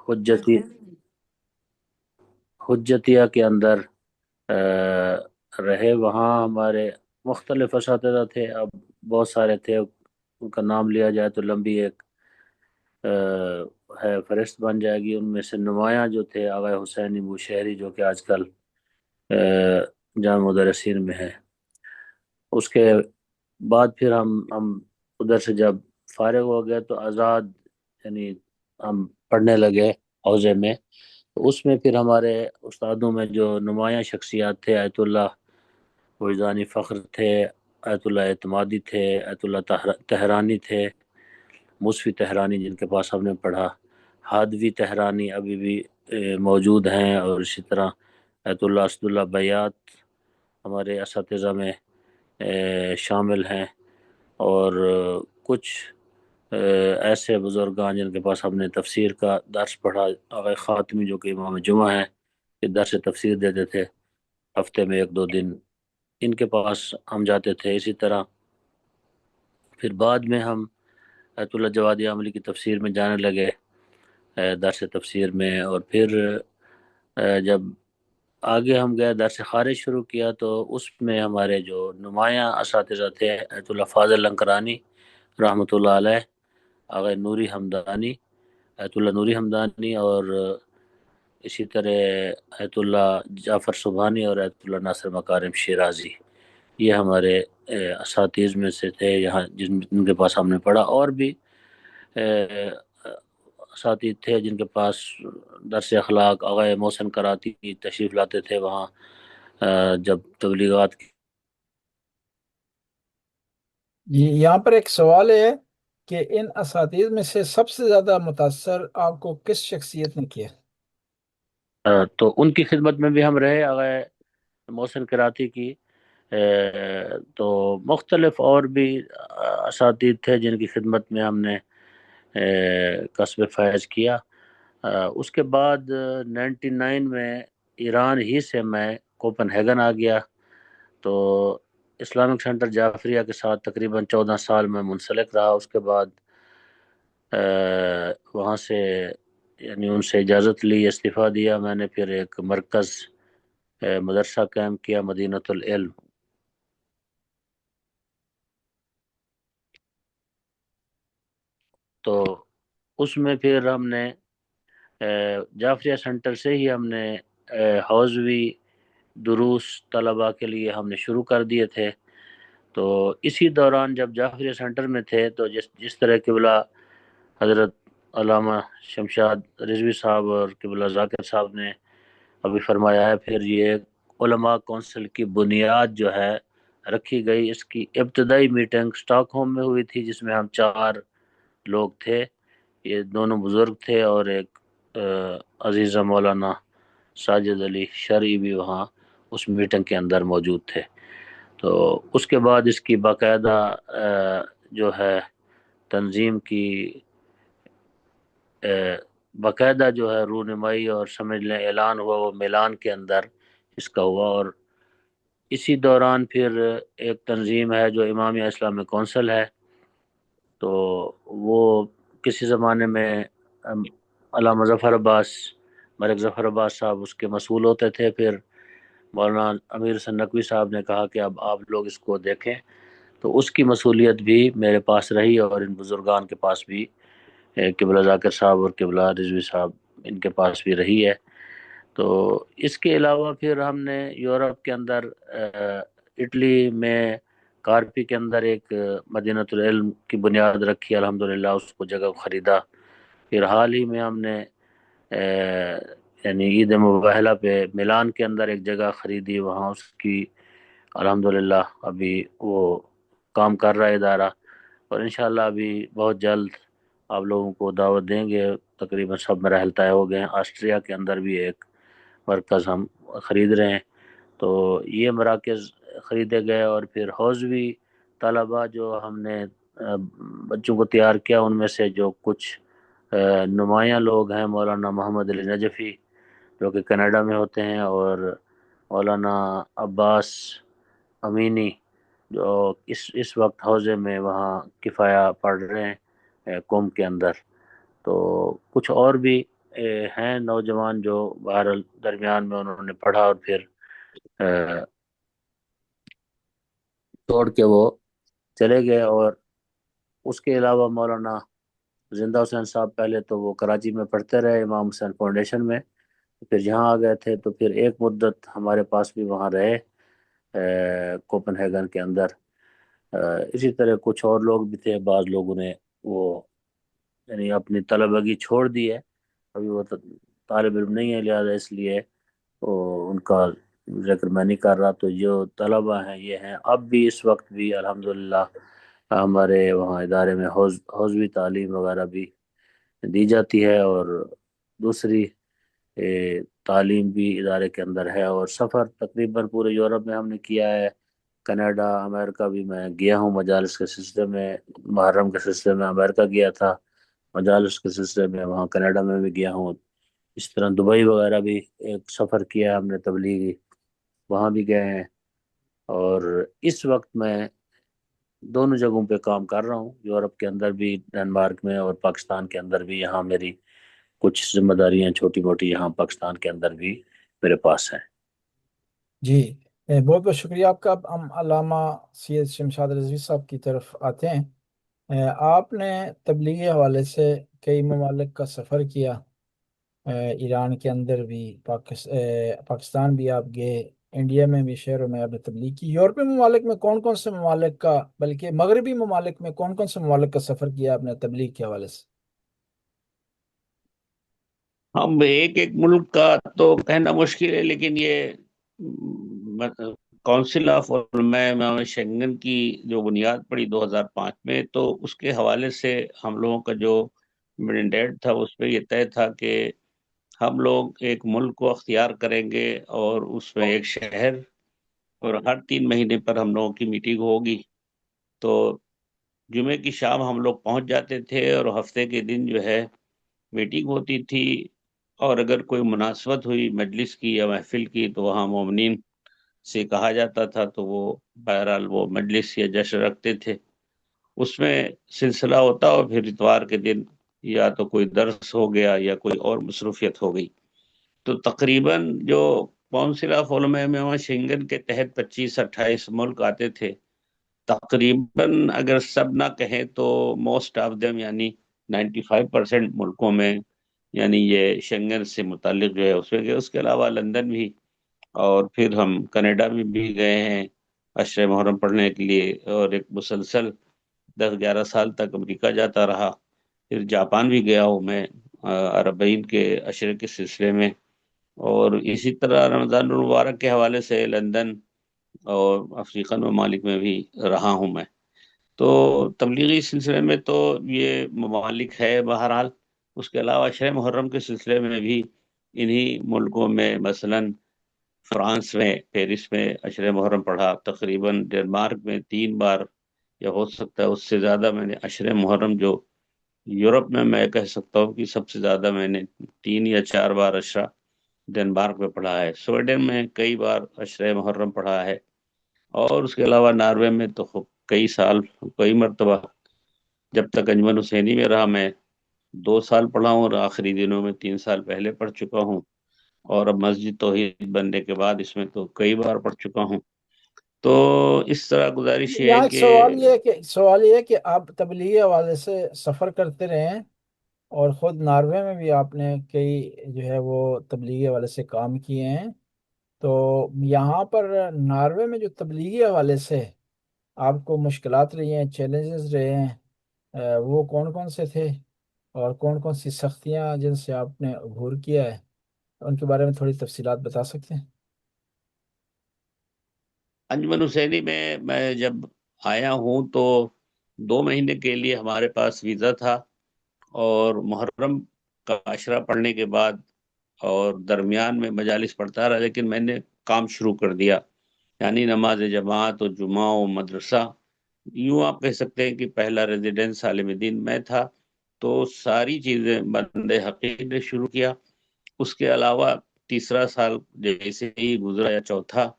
حجتی حجتیہ کے اندر رہے، وہاں ہمارے مختلف اساتذہ تھے، اب بہت سارے تھے، ان کا نام لیا جائے تو لمبی ایک ہے فہرست بن جائے گی۔ ان میں سے نمایاں جو تھے آغا حسین بوشہری، جو کہ آج کل جامع مدرسین میں ہے۔ اس کے بعد پھر ہم ادھر سے جب فارغ ہو گئے تو آزاد، یعنی ہم پڑھنے لگے حوزے میں۔ تو اس میں پھر ہمارے استادوں میں جو نمایاں شخصیات تھے، آیت اللہ وجدانی فخر تھے، آیت اللہ اعتمادی تھے، آیت اللہ تہرانی تھے، مصفی تہرانی جن کے پاس ہم نے پڑھا، ہادوی تہرانی ابھی بھی موجود ہیں، اور اسی طرح آیت اللہ اسد اللہ بیات ہمارے اساتذہ میں شامل ہیں، اور کچھ ایسے بزرگان جن کے پاس ہم نے تفسیر کا درس پڑھا، آغا خاتمی جو کہ امام جمعہ ہیں، یہ درس تفسیر دیتے تھے ہفتے میں ایک دو دن، ان کے پاس ہم جاتے تھے۔ اسی طرح پھر بعد میں ہم آیت اللہ جوادی عاملی کی تفسیر میں جانے لگے، درس تفسیر میں، اور پھر جب آگے ہم گئے درس خارج شروع کیا تو اس میں ہمارے جو نمایاں اساتذہ تھے، آیت اللہ فاضل لنکرانی رحمۃ اللہ علیہ، آغا نوری حمدانی، آیت اللہ نوری حمدانی، اور اسی طرح آیت اللہ جعفر سبحانی اور آیت اللہ ناصر مکارم شیرازی، یہ ہمارے اساتذہ میں سے تھے یہاں جن کے پاس ہم نے پڑھا۔ اور بھی اساتذہ تھے جن کے پاس درس اخلاق آغا محسن کراتی تشریف لاتے تھے وہاں جب تبلیغات کی۔ یہاں پر ایک سوال ہے کہ ان اساتذہ میں سے سب سے زیادہ متاثر آپ کو کس شخصیت نے کیا؟ تو ان کی خدمت میں بھی ہم رہے، آغا محسن کراتی کی، تو مختلف اور بھی اساتذہ تھے جن کی خدمت میں ہم نے کسب فیض کیا۔ اس کے بعد 99 میں ایران ہی سے میں کوپن ہیگن آ گیا، تو اسلامک سینٹر جعفریہ کے ساتھ تقریباً 14 سال میں منسلک رہا۔ اس کے بعد وہاں سے، یعنی ان سے اجازت لی، استعفیٰ دیا میں نے، پھر ایک مرکز مدرسہ قائم کیا مدینۃ العلم۔ تو اس میں پھر ہم نے جعفریہ سینٹر سے ہی ہم نے حوزوی دروس طلباء کے لیے ہم نے شروع کر دیے تھے۔ تو اسی دوران جب جعفریہ سینٹر میں تھے تو جس طرح قبلہ حضرت علامہ شمشاد رضوی صاحب اور قبلہ ذاکر صاحب نے ابھی فرمایا ہے، پھر یہ علماء کونسل کی بنیاد جو ہے رکھی گئی۔ اس کی ابتدائی میٹنگ سٹاک ہوم میں ہوئی تھی، جس میں ہم 4 لوگ تھے، یہ دونوں بزرگ تھے، اور ایک عزیزہ مولانا ساجد علی شرعی بھی وہاں اس میٹنگ کے اندر موجود تھے۔ تو اس کے بعد اس کی باقاعدہ جو ہے تنظیم کی باقاعدہ جو ہے رونمائی اور سمجھ لیں اعلان ہوا، وہ میلان کے اندر اس کا ہوا۔ اور اسی دوران پھر ایک تنظیم ہے جو امامیہ اسلامی کونسل ہے، تو وہ کسی زمانے میں علامہ ظفر عباس، ملک ظفر عباس صاحب اس کے مسئول ہوتے تھے، پھر مولانا امیر حسن نقوی صاحب نے کہا کہ اب آپ لوگ اس کو دیکھیں، تو اس کی مسئولیت بھی میرے پاس رہی، اور ان بزرگان کے پاس بھی، قبلہ ذاکر صاحب اور قبلہ رضوی صاحب، ان کے پاس بھی رہی ہے۔ تو اس کے علاوہ پھر ہم نے یورپ کے اندر اٹلی میں کارپی کے اندر ایک مدینۃ العلم کی بنیاد رکھی، الحمدللہ اس کو جگہ خریدا۔ پھر حال ہی میں ہم نے یعنی عید مباہلہ پہ میلان کے اندر ایک جگہ خریدی، وہاں اس کی الحمدللہ ابھی وہ کام کر رہا ہے ادارہ، اور انشاءاللہ ابھی بہت جلد آپ لوگوں کو دعوت دیں گے۔ تقریباً سب مراحل طے ہو گئے ہیں۔ آسٹریا کے اندر بھی ایک مرکز ہم خرید رہے ہیں۔ تو یہ مراکز خریدے گئے، اور پھر حوزوی طلباء جو ہم نے بچوں کو تیار کیا، ان میں سے جو کچھ نمایاں لوگ ہیں، مولانا محمد علی نجفی جو کہ کینیڈا میں ہوتے ہیں، اور مولانا عباس امینی جو اس وقت حوزے میں وہاں کفایہ پڑھ رہے ہیں قوم کے اندر۔ تو کچھ اور بھی ہیں نوجوان جو بہرحال درمیان میں انہوں نے پڑھا اور پھر توڑ کے وہ چلے گئے. اور اس کے علاوہ مولانا زندہ حسین صاحب پہلے تو وہ کراچی میں پڑھتے رہے امام حسین فاؤنڈیشن میں، پھر یہاں آ گئے تھے تو پھر ایک مدت ہمارے پاس بھی وہاں رہے کوپن ہیگن کے اندر. اسی طرح کچھ اور لوگ بھی تھے، بعض لوگوں نے وہ یعنی اپنی طلبگی چھوڑ دی ہے، ابھی وہ طالب علم نہیں ہے لہٰذا اس لیے ان کا ذکر میں نہیں کر رہا. تو جو طلبہ ہیں یہ ہیں اب بھی اس وقت بھی الحمدللہ ہمارے وہاں ادارے میں حوزوی تعلیم وغیرہ بھی دی جاتی ہے، اور دوسری تعلیم بھی ادارے کے اندر ہے. اور سفر تقریباً پورے یورپ میں ہم نے کیا ہے، کینیڈا امریکہ بھی میں گیا ہوں مجالس کے سلسلے میں، محرم کے سلسلے میں امریکہ گیا تھا، مجالس کے سلسلے میں وہاں کینیڈا میں بھی گیا ہوں. اس طرح دبئی وغیرہ بھی ایک سفر کیا ہم نے تبلیغی، وہاں بھی گئے ہیں. اور اس وقت میں دونوں جگہوں پہ کام کر رہا ہوں، یورپ کے اندر بھی ڈنمارک میں، اور پاکستان کے اندر بھی یہاں میری کچھ ذمہ داریاں چھوٹی موٹی یہاں پاکستان کے اندر بھی میرے پاس ہیں. جی، بہت بہت شکریہ آپ کا. اب ہم علامہ سید شمشاد رضوی صاحب کی طرف آتے ہیں. آپ نے تبلیغی حوالے سے کئی ممالک کا سفر کیا، ایران کے اندر بھی، پاکستان بھی آپ گئے، انڈیا میں بھی شہروں میں آپ نے تبلیغ کی. یورپی ممالک میں کون کون سے ممالک کا، بلکہ مغربی ممالک میں کون کون سے ممالک کا سفر کیا آپ نے تبلیغ کے حوالے سے؟ ہم ایک ایک ملک کا تو کہنا مشکل ہے، لیکن یہ کونسل آف علماء امام شنگن کی جو بنیاد پڑی 2005 میں، تو اس کے حوالے سے ہم لوگوں کا جو مینڈیٹ تھا اس پہ یہ طے تھا کہ ہم لوگ ایک ملک کو اختیار کریں گے، اور اس میں ایک شہر، اور ہر 3 مہینے پر ہم لوگوں کی میٹنگ ہوگی. تو جمعے کی شام ہم لوگ پہنچ جاتے تھے، اور ہفتے کے دن جو ہے میٹنگ ہوتی تھی. اور اگر کوئی مناسبت ہوئی مجلس کی یا محفل کی تو وہاں مومنین سے کہا جاتا تھا، تو وہ بہرحال وہ مجلس یا جشن رکھتے تھے. اس میں سلسلہ ہوتا، اور پھر اتوار کے دن یا تو کوئی درس ہو گیا یا کوئی اور مصروفیت ہو گئی. تو تقریباً جو کونسل آف علماء امام شنگن کے تحت 25-28 ملک آتے تھے، تقریباً اگر سب نہ کہیں تو موسٹ آف دم یعنی 95% ملکوں میں، یعنی یہ شنگن سے متعلق جو ہے اس میں گئے. اس کے علاوہ لندن بھی، اور پھر ہم کینیڈا میں بھی گئے ہیں عشر محرم پڑھنے کے لیے، اور ایک مسلسل 10-11 سال تک امریکہ جاتا رہا. پھر جاپان بھی گیا ہوں میں عربین کے عشرے کے سلسلے میں. اور اسی طرح رمضان المبارک کے حوالے سے لندن اور افریقن ممالک میں بھی رہا ہوں میں. تو تبلیغی سلسلے میں تو یہ ممالک ہے بہرحال. اس کے علاوہ عشر محرم کے سلسلے میں بھی انہی ملکوں میں، مثلاً فرانس میں پیرس میں عشر محرم پڑھا، تقریباً ڈنمارک میں 3 بار، یا ہو سکتا ہے اس سے زیادہ. میں نے عشر محرم جو یورپ میں کہہ سکتا ہوں کہ سب سے زیادہ میں نے 3 یا 4 بار عشرہ ڈنمارک میں پڑھا ہے. سویڈن میں کئی بار عشر محرم پڑھا ہے. اور اس کے علاوہ ناروے میں تو کئی سال، کئی مرتبہ، جب تک انجمن حسینی میں رہا میں 2 سال پڑھا ہوں، اور آخری دنوں میں 3 سال پہلے پڑھ چکا ہوں. اور اب مسجد توحید بننے کے بعد اس میں تو کئی بار پڑھ چکا ہوں. تو اس طرح گزارش یہ ہے یہاں ایک کہ سوال یہ ہے کہ آپ تبلیغی حوالے سے سفر کرتے رہے ہیں، اور خود ناروے میں بھی آپ نے کئی جو ہے وہ تبلیغی حوالے سے کام کیے ہیں. تو یہاں پر ناروے میں جو تبلیغی حوالے سے آپ کو مشکلات رہی ہیں، چیلنجز رہے ہیں، وہ کون کون سے تھے، اور کون کون سی سختیاں جن سے آپ نے عبور کیا ہے، ان کے بارے میں تھوڑی تفصیلات بتا سکتے ہیں؟ انجمن حسینی میں جب آیا ہوں تو 2 مہینے کے لیے ہمارے پاس ویزا تھا، اور محرم کا عشرہ پڑھنے کے بعد اور درمیان میں مجالس پڑھتا رہا، لیکن میں نے کام شروع کر دیا، یعنی نماز جماعت و جمعہ و مدرسہ. یوں آپ کہہ سکتے ہیں کہ پہلا ریزیڈنس عالم دین میں تھا. تو ساری چیزیں بند حقیق نے شروع کیا. اس کے علاوہ تیسرا سال جیسے ہی گزرا، یا چوتھا،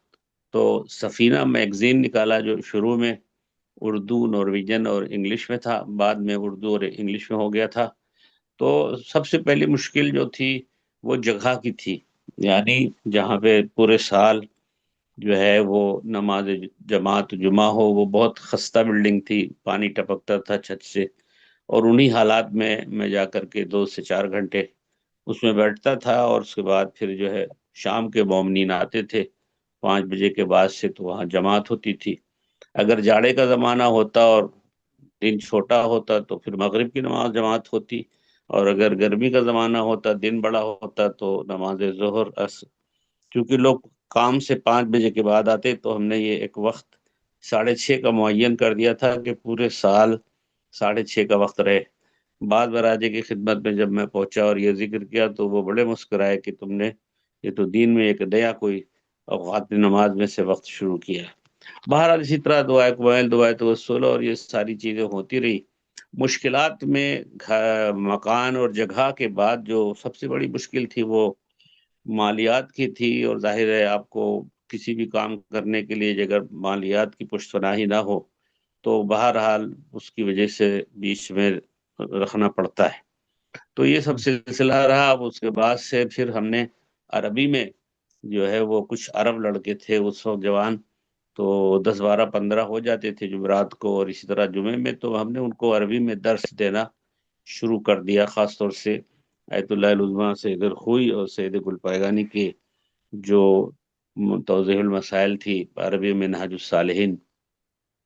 تو سفینہ میگزین نکالا، جو شروع میں اردو، نارویجن اور انگلش میں تھا، بعد میں اردو اور انگلش میں ہو گیا تھا. تو سب سے پہلی مشکل جو تھی وہ جگہ کی تھی، یعنی جہاں پہ پورے سال جو ہے وہ نماز جماعت جمعہ ہو، وہ بہت خستہ بلڈنگ تھی، پانی ٹپکتا تھا چھت سے، اور انہی حالات میں جا کر کے 2 سے 4 گھنٹے اس میں بیٹھتا تھا، اور اس کے بعد پھر جو ہے شام کے مومنین آتے تھے 5 بجے کے بعد سے، تو وہاں جماعت ہوتی تھی۔ اگر جاڑے کا زمانہ ہوتا اور دن چھوٹا ہوتا تو پھر مغرب کی نماز جماعت ہوتی، اور اگر گرمی کا زمانہ ہوتا، دن بڑا ہوتا، تو نماز ظہر عصر، کیونکہ لوگ کام سے 5 بجے کے بعد آتے، تو ہم نے یہ ایک وقت 6:30 کا معین کر دیا تھا کہ پورے سال 6:30 کا وقت رہے۔ بعد براجے کی خدمت میں جب میں پہنچا اور یہ ذکر کیا تو وہ بڑے مسکرائے کہ تم نے یہ تو دین میں ایک نیا کوئی اوقات نماز میں سے وقت شروع کیا۔ بہرحال اسی طرح دعائے قبائل، دعائے توسل اور یہ ساری چیزیں ہوتی رہی۔ مشکلات میں مکان اور جگہ کے بعد جو سب سے بڑی مشکل تھی وہ مالیات کی تھی، اور ظاہر ہے آپ کو کسی بھی کام کرنے کے لیے اگر مالیات کی پشت پناہی نہ ہو تو بہرحال اس کی وجہ سے بیچ میں رکھنا پڑتا ہے۔ تو یہ سب سلسلہ رہا۔ اب اس کے بعد سے پھر ہم نے عربی میں جو ہے وہ کچھ عرب لڑکے تھے اس وقت جوان، تو 10 12 15 ہو جاتے تھے جمعرات کو، اور اسی طرح جمعے میں، تو ہم نے ان کو عربی میں درس دینا شروع کر دیا، خاص طور سے آیت اللہ العظمیٰ سید الخوئی اور سید گلپائگانی کے جو توضیح المسائل تھی عربی میں، نہج الصالحین،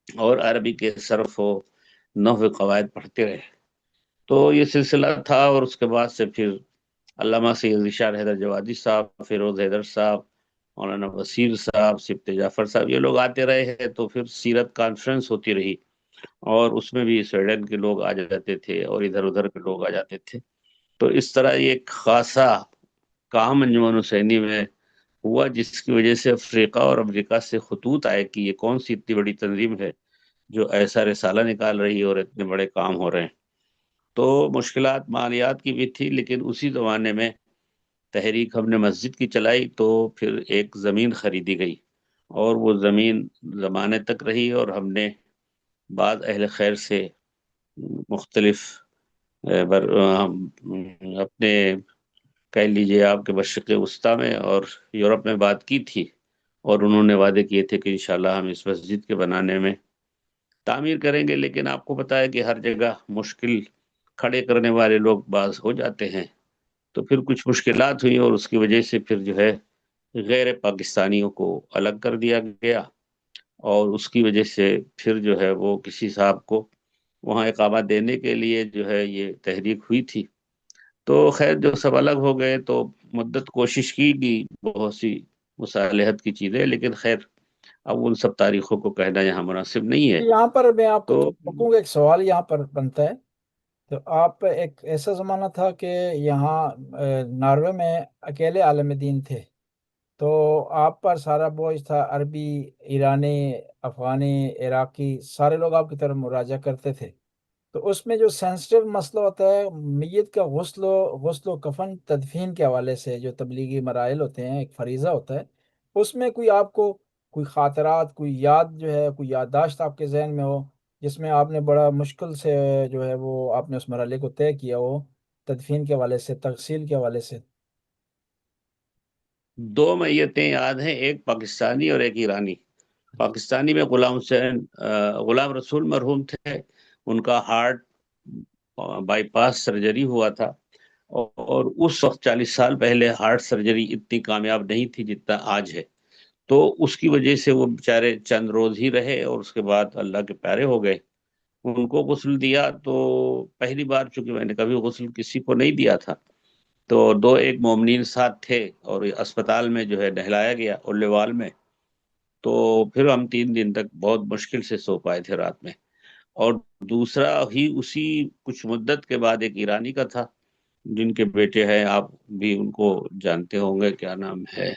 اور عربی کے صرف و نحو قواعد پڑھتے رہے۔ تو یہ سلسلہ تھا، اور اس کے بعد سے پھر علامہ سید ذیشان حیدر جوادی صاحب، فیروز حیدر صاحب، مولانا بصیر صاحب، سبط جعفر صاحب، یہ لوگ آتے رہے ہیں، تو پھر سیرت کانفرنس ہوتی رہی، اور اس میں بھی سویڈن کے لوگ آ جاتے تھے اور ادھر ادھر کے لوگ آ جاتے تھے۔ تو اس طرح یہ ایک خاصا کام انجمن حسینی میں ہوا، جس کی وجہ سے افریقہ اور امریکہ سے خطوط آئے کہ یہ کون سی اتنی بڑی تنظیم ہے جو ایسا رسالہ نکال رہی ہے اور اتنے بڑے کام ہو رہے ہیں۔ تو مشکلات مالیات کی بھی تھی، لیکن اسی زمانے میں تحریک ہم نے مسجد کی چلائی، تو پھر ایک زمین خریدی گئی، اور وہ زمین زمانے تک رہی، اور ہم نے بعض اہل خیر سے مختلف اپنے کہہ لیجیے آپ کے مشرق وسطیٰ میں اور یورپ میں بات کی تھی، اور انہوں نے وعدے کیے تھے کہ انشاءاللہ ہم اس مسجد کے بنانے میں تعمیر کریں گے، لیکن آپ کو پتا ہے کہ ہر جگہ مشکل کھڑے کرنے والے لوگ باز ہو جاتے ہیں، تو پھر کچھ مشکلات ہوئی، اور اس کی وجہ سے پھر جو ہے غیر پاکستانیوں کو الگ کر دیا گیا، اور اس کی وجہ سے پھر جو ہے وہ کسی صاحب کو وہاں اقامہ دینے کے لیے جو ہے یہ تحریک ہوئی تھی۔ تو خیر جو سب الگ ہو گئے، تو مدت کوشش کی گئی بہت سی مصالحت کی چیزیں، لیکن خیر اب ان سب تاریخوں کو کہنا یہاں مناسب نہیں ہے۔ یہاں پر میں آپ کو تو روکوں گا، ایک سوال یہاں پر بنتا ہے۔ تو آپ، ایک ایسا زمانہ تھا کہ یہاں ناروے میں اکیلے عالم دین تھے، تو آپ پر سارا بوجھ تھا، عربی، ایرانی، افغانی، عراقی، سارے لوگ آپ کی طرف مراجعہ کرتے تھے۔ تو اس میں جو سینسٹیو مسئلہ ہوتا ہے میت کا غسل و کفن تدفین کے حوالے سے، جو تبلیغی مراحل ہوتے ہیں، ایک فریضہ ہوتا ہے، اس میں کوئی آپ کو کوئی خاطرات، کوئی یاد جو ہے، کوئی یادداشت آپ کے ذہن میں ہو، جس میں آپ نے بڑا مشکل سے جو ہے وہ آپ نے اس مرحلے کو طے کیا ہو، تدفین کے حوالے سے، تغسیل کے حوالے سے؟ 2 میتیں یاد ہیں، ایک پاکستانی اور ایک ایرانی۔ پاکستانی میں غلام حسین غلام رسول مرحوم تھے، ان کا ہارٹ بائی پاس سرجری ہوا تھا، اور اس وقت 40 سال پہلے ہارٹ سرجری اتنی کامیاب نہیں تھی جتنا آج ہے، تو اس کی وجہ سے وہ بیچارے چند روز ہی رہے، اور اس کے بعد اللہ کے پیارے ہو گئے۔ ان کو غسل دیا تو پہلی بار، چونکہ میں نے کبھی غسل کسی کو نہیں دیا تھا، تو 2 ایک مومنین ساتھ تھے، اور اسپتال میں جو ہے نہلایا گیا الیوال میں، تو پھر ہم 3 دن تک بہت مشکل سے سو پائے تھے رات میں۔ اور دوسرا ہی اسی کچھ مدت کے بعد ایک ایرانی کا تھا، جن کے بیٹے ہیں، آپ بھی ان کو جانتے ہوں گے، کیا نام ہے،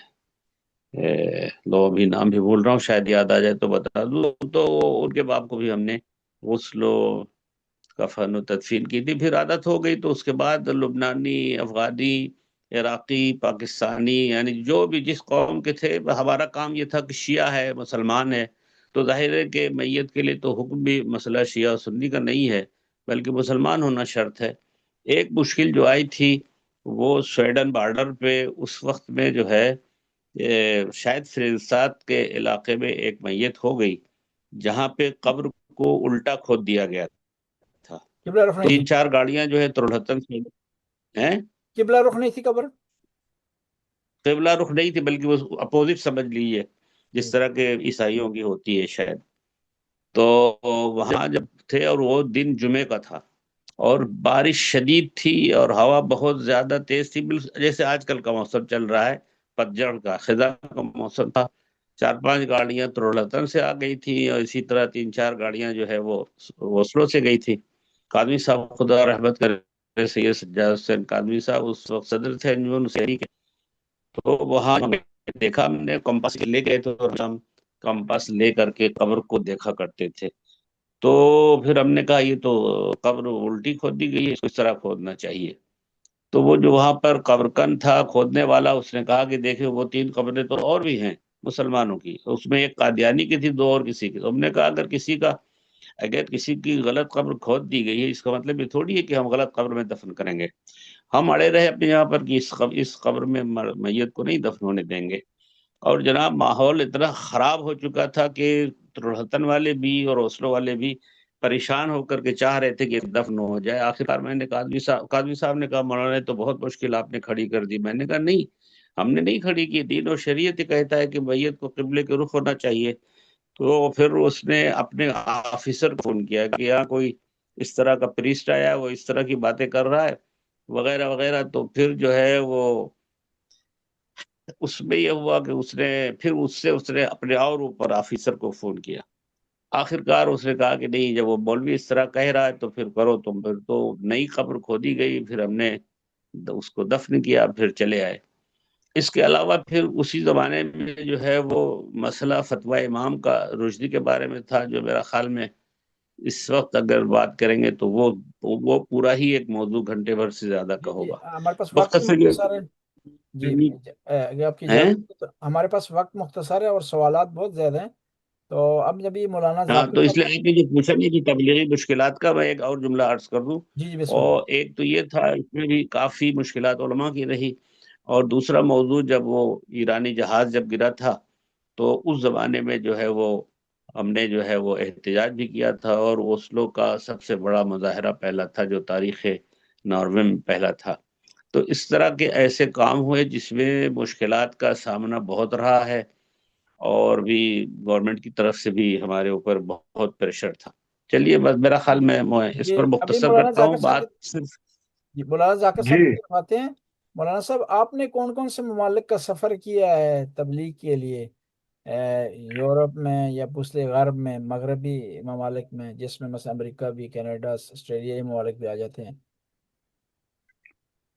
لو ابھی نام بھی بھول رہا ہوں، شاید یاد آ جائے تو بتا دوں۔ تو ان کے باپ کو بھی ہم نے غسل و کفن و تدفین کی تھی، پھر عادت ہو گئی، تو اس کے بعد لبنانی، افغانی، عراقی، پاکستانی، یعنی جو بھی جس قوم کے تھے، ہمارا کام یہ تھا کہ شیعہ ہے، مسلمان ہے، تو ظاہر ہے کہ میت کے لیے تو حکم بھی مسئلہ شیعہ و سنی کا نہیں ہے، بلکہ مسلمان ہونا شرط ہے۔ ایک مشکل جو آئی تھی وہ سویڈن بارڈر پہ اس وقت میں جو ہے شاید فرینسات کے علاقے میں ایک میت ہو گئی جہاں پہ قبر کو الٹا کھود دیا گیا تھا. قبلہ رخ نہیں تھی؟ 3-4 گاڑیاں جو ہے ترہتن سے ہیں. قبلہ رخ نہیں تھی قبر؟ قبلہ رخ نہیں تھی بلکہ وہ اپوزٹ سمجھ لیجیے جس ٹھیک. طرح کے عیسائیوں کی ہوتی ہے شاید. تو وہاں جب تھے اور وہ دن جمعے کا تھا اور بارش شدید تھی اور ہوا بہت زیادہ تیز تھی، جیسے آج کل کا موسم چل رہا ہے، پتجھڑ کا خزاں کا موسم تھا. 4-5 گاڑیاں ترولتن سے آ گئی تھی اور اسی طرح 3-4 گاڑیاں جو ہے وہ اوسلو سے گئی تھی. قادری صاحب خدا رحمت کرے، سید سجاد حسین قادری صاحب اس وقت صدر تھے انجمن حسینی کے. تو وہاں دیکھا، ہم نے کمپاس لے گئے تھے اور ہم کمپاس لے کر کے قبر کو دیکھا کرتے تھے. تو پھر ہم نے کہا یہ تو قبر الٹی کھود دی گئی ہے، اس کو اس طرح کھودنا چاہیے. تو وہ جو وہاں پر قبرکن تھا کھودنے والا، اس نے کہا کہ دیکھیں وہ 3 قبریں تو اور بھی ہیں مسلمانوں کی، اس میں ایک قادیانی کی تھی، 2 اور کسی کی. تو ہم نے کہا اگر کسی کی غلط قبر کھود دی گئی ہے، اس کا مطلب یہ تھوڑی ہے کہ ہم غلط قبر میں دفن کریں گے. ہم اڑے رہے اپنے یہاں پر کہ اس قبر میں میت کو نہیں دفن ہونے دیں گے. اور جناب ماحول اتنا خراب ہو چکا تھا کہ ترہتن والے بھی اور اوسلو والے بھی پریشان ہو کر کے چاہ رہے تھے کہ دفن ہو جائے. آخرکار میں نے قاضی صاحب نے کہا مولانا تو بہت مشکل آپ نے کھڑی کر دی. میں نے کہا نہیں، ہم نے نہیں کھڑی کی، دین اور شریعت ہی کہتا ہے کہ میت کو قبلے کے رخ ہونا چاہیے. تو پھر اس نے اپنے آفیسر کو فون کیا کہ یہاں کوئی اس طرح کا پریسٹ آیا، وہ اس طرح کی باتیں کر رہا ہے وغیرہ وغیرہ. تو پھر جو ہے وہ اس میں یہ ہوا کہ اس نے اپنے اور اوپر آفیسر کو فون کیا. آخرکار اس نے کہا کہ نہیں، جب وہ مولوی اس طرح کہہ رہا ہے تو پھر کرو تم. پھر تو نئی قبر کھودی گئی، پھر ہم نے اس کو دفن کیا، پھر چلے آئے. اس کے علاوہ پھر اسی زمانے میں جو ہے وہ مسئلہ فتویٰ امام کا رشدی کے بارے میں تھا، جو میرا خیال میں اس وقت اگر بات کریں گے تو وہ پورا ہی ایک موضوع گھنٹے بھر سے زیادہ کا جی جی، ہوگا. ہمارے پاس وقت بھی مختصر مختصر ہے. جی، اگر آپ کی ہیں. اجازت ہے تو ہمارے پاس وقت مختصر ہے اور سوالات بہت زیادہ ہیں. تو اب جب یہ مولانا ہاں، ذاکر تو اس صاحب لیے کا. آپ نے جو پوچھا نہیں کہ تبلیغی مشکلات کا، میں ایک اور جملہ عرض کر دوں. جی جی، بسم اللہ. اور ایک تو یہ تھا، اس میں بھی کافی مشکلات علماء کی رہی. اور دوسرا موضوع، جب وہ ایرانی جہاز جب گرا تھا تو اس زمانے میں جو ہے وہ ہم نے جو ہے وہ احتجاج بھی کیا تھا، اور اوسلو کا سب سے بڑا مظاہرہ پہلا تھا جو تاریخ ناروے میں پہلا تھا. تو اس طرح کے ایسے کام ہوئے جس میں مشکلات کا سامنا بہت رہا ہے، اور بھی گورنمنٹ کی طرف سے بھی ہمارے اوپر بہت پریشر تھا. چلیے بس میرا خیال میں اس یہ پر ابھی مختصر مولانا کرتا ذاکر ہوں صاحب بات. کی. صرف جی، مولانا ذاکر جی صاحب کی طرف آتے ہیں. مولانا صاحب، آپ نے کون کون سے ممالک کا سفر کیا ہے تبلیغ کے لیے؟ یورپ میں یا پوسلے غرب میں، مغربی ممالک میں، جس میں مثلا امریکہ بھی، کینیڈا، آسٹریلیا، یہ ممالک بھی آ جاتے ہیں.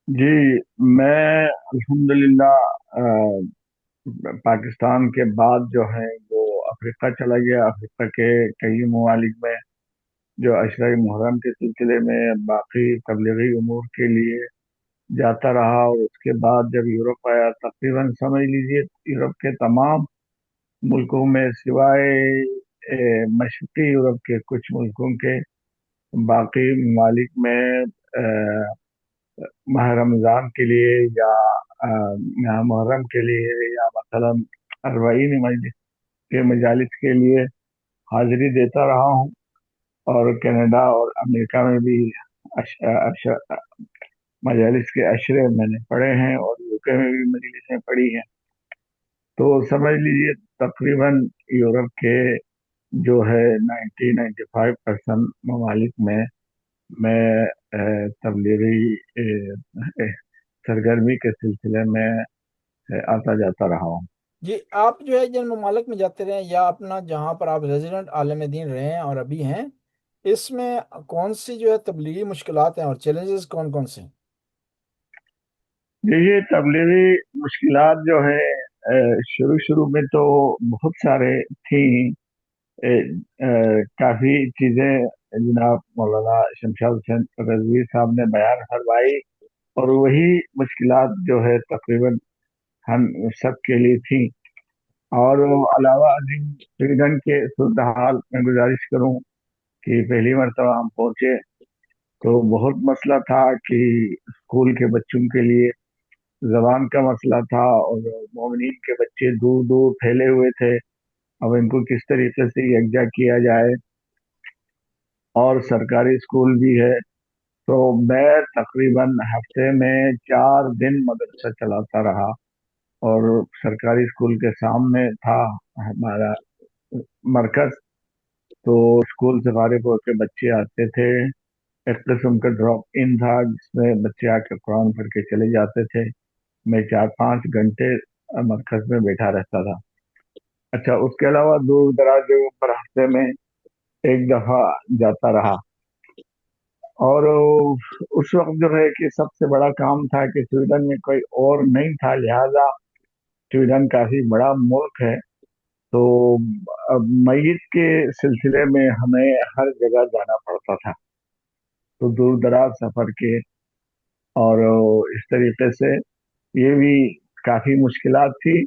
جی، میں الحمدللہ پاکستان کے بعد جو ہے وہ افریقہ چلا گیا. افریقہ کے کئی ممالک میں جو عشرہ محرم کے سلسلے میں باقی تبلیغی امور کے لیے جاتا رہا. اور اس کے بعد جب یورپ آیا، تقریباً سمجھ لیجیے یورپ کے تمام ملکوں میں سوائے مشرقی یورپ کے کچھ ملکوں کے باقی ممالک میں ماہ رمضان کے لیے یا ماہ محرم کے لیے یا مثلا اربعین کے مجالس کے لیے حاضری دیتا رہا ہوں. اور کینیڈا اور امریکہ میں بھی مجالس کے عشرے میں نے پڑھے ہیں، اور یوکے میں بھی مجلسیں پڑھی ہیں. تو سمجھ لیجیے تقریباً یورپ کے جو ہے 90-95% ممالک میں تبلیغی سرگرمی کے سلسلے میں آتا جاتا رہا ہوں. جی، آپ جو ہے جن ممالک میں جاتے رہے ہیں یا اپنا جہاں پر آپ ریزیڈنٹ عالم دین رہے ہیں اور ابھی ہیں، اس میں کون سی جو ہے تبلیغی مشکلات ہیں اور چیلنجز کون کون سے ہیں؟ دیکھیے، تبلیغی مشکلات جو ہے شروع میں تو بہت سارے تھیں. کافی چیزیں جناب مولانا شمشاد حسین رضوی صاحب نے بیان فرمائی، اور وہی مشکلات جو ہے تقریباً ہم سب کے لیے تھیں. اور علاوہ ازیں سویڈن کے صورتحال میں گزارش کروں کہ پہلی مرتبہ ہم پہنچے تو بہت مسئلہ تھا کہ اسکول کے بچوں کے لیے زبان کا مسئلہ تھا، اور مومنین کے بچے دور دور پھیلے ہوئے تھے، اب ان کو کس طریقے سے یکجا کیا جائے، اور سرکاری اسکول بھی ہے۔ تو میں تقریباً ہفتے میں 4 دن مدرسہ چلاتا رہا، اور سرکاری اسکول کے سامنے تھا ہمارا مرکز، تو اسکول سے فارغ ہو کے بچے آتے تھے، ایک قسم کا ڈراپ ان تھا جس میں بچے آ کے قرآن پڑھ کے چلے جاتے تھے۔ میں 4-5 گھنٹے مرکز میں بیٹھا رہتا تھا۔ اچھا، اس کے علاوہ دور دراز جگہوں پر ہفتے میں ایک دفعہ جاتا رہا، اور اس وقت جو ہے کہ سب سے بڑا کام تھا کہ سویڈن میں کوئی اور نہیں تھا، لہذا سویڈن کافی بڑا ملک ہے، تو اب میت کے سلسلے میں ہمیں ہر جگہ جانا پڑتا تھا، تو دور دراز سفر کے، اور اس طریقے سے یہ بھی کافی مشکلات تھی۔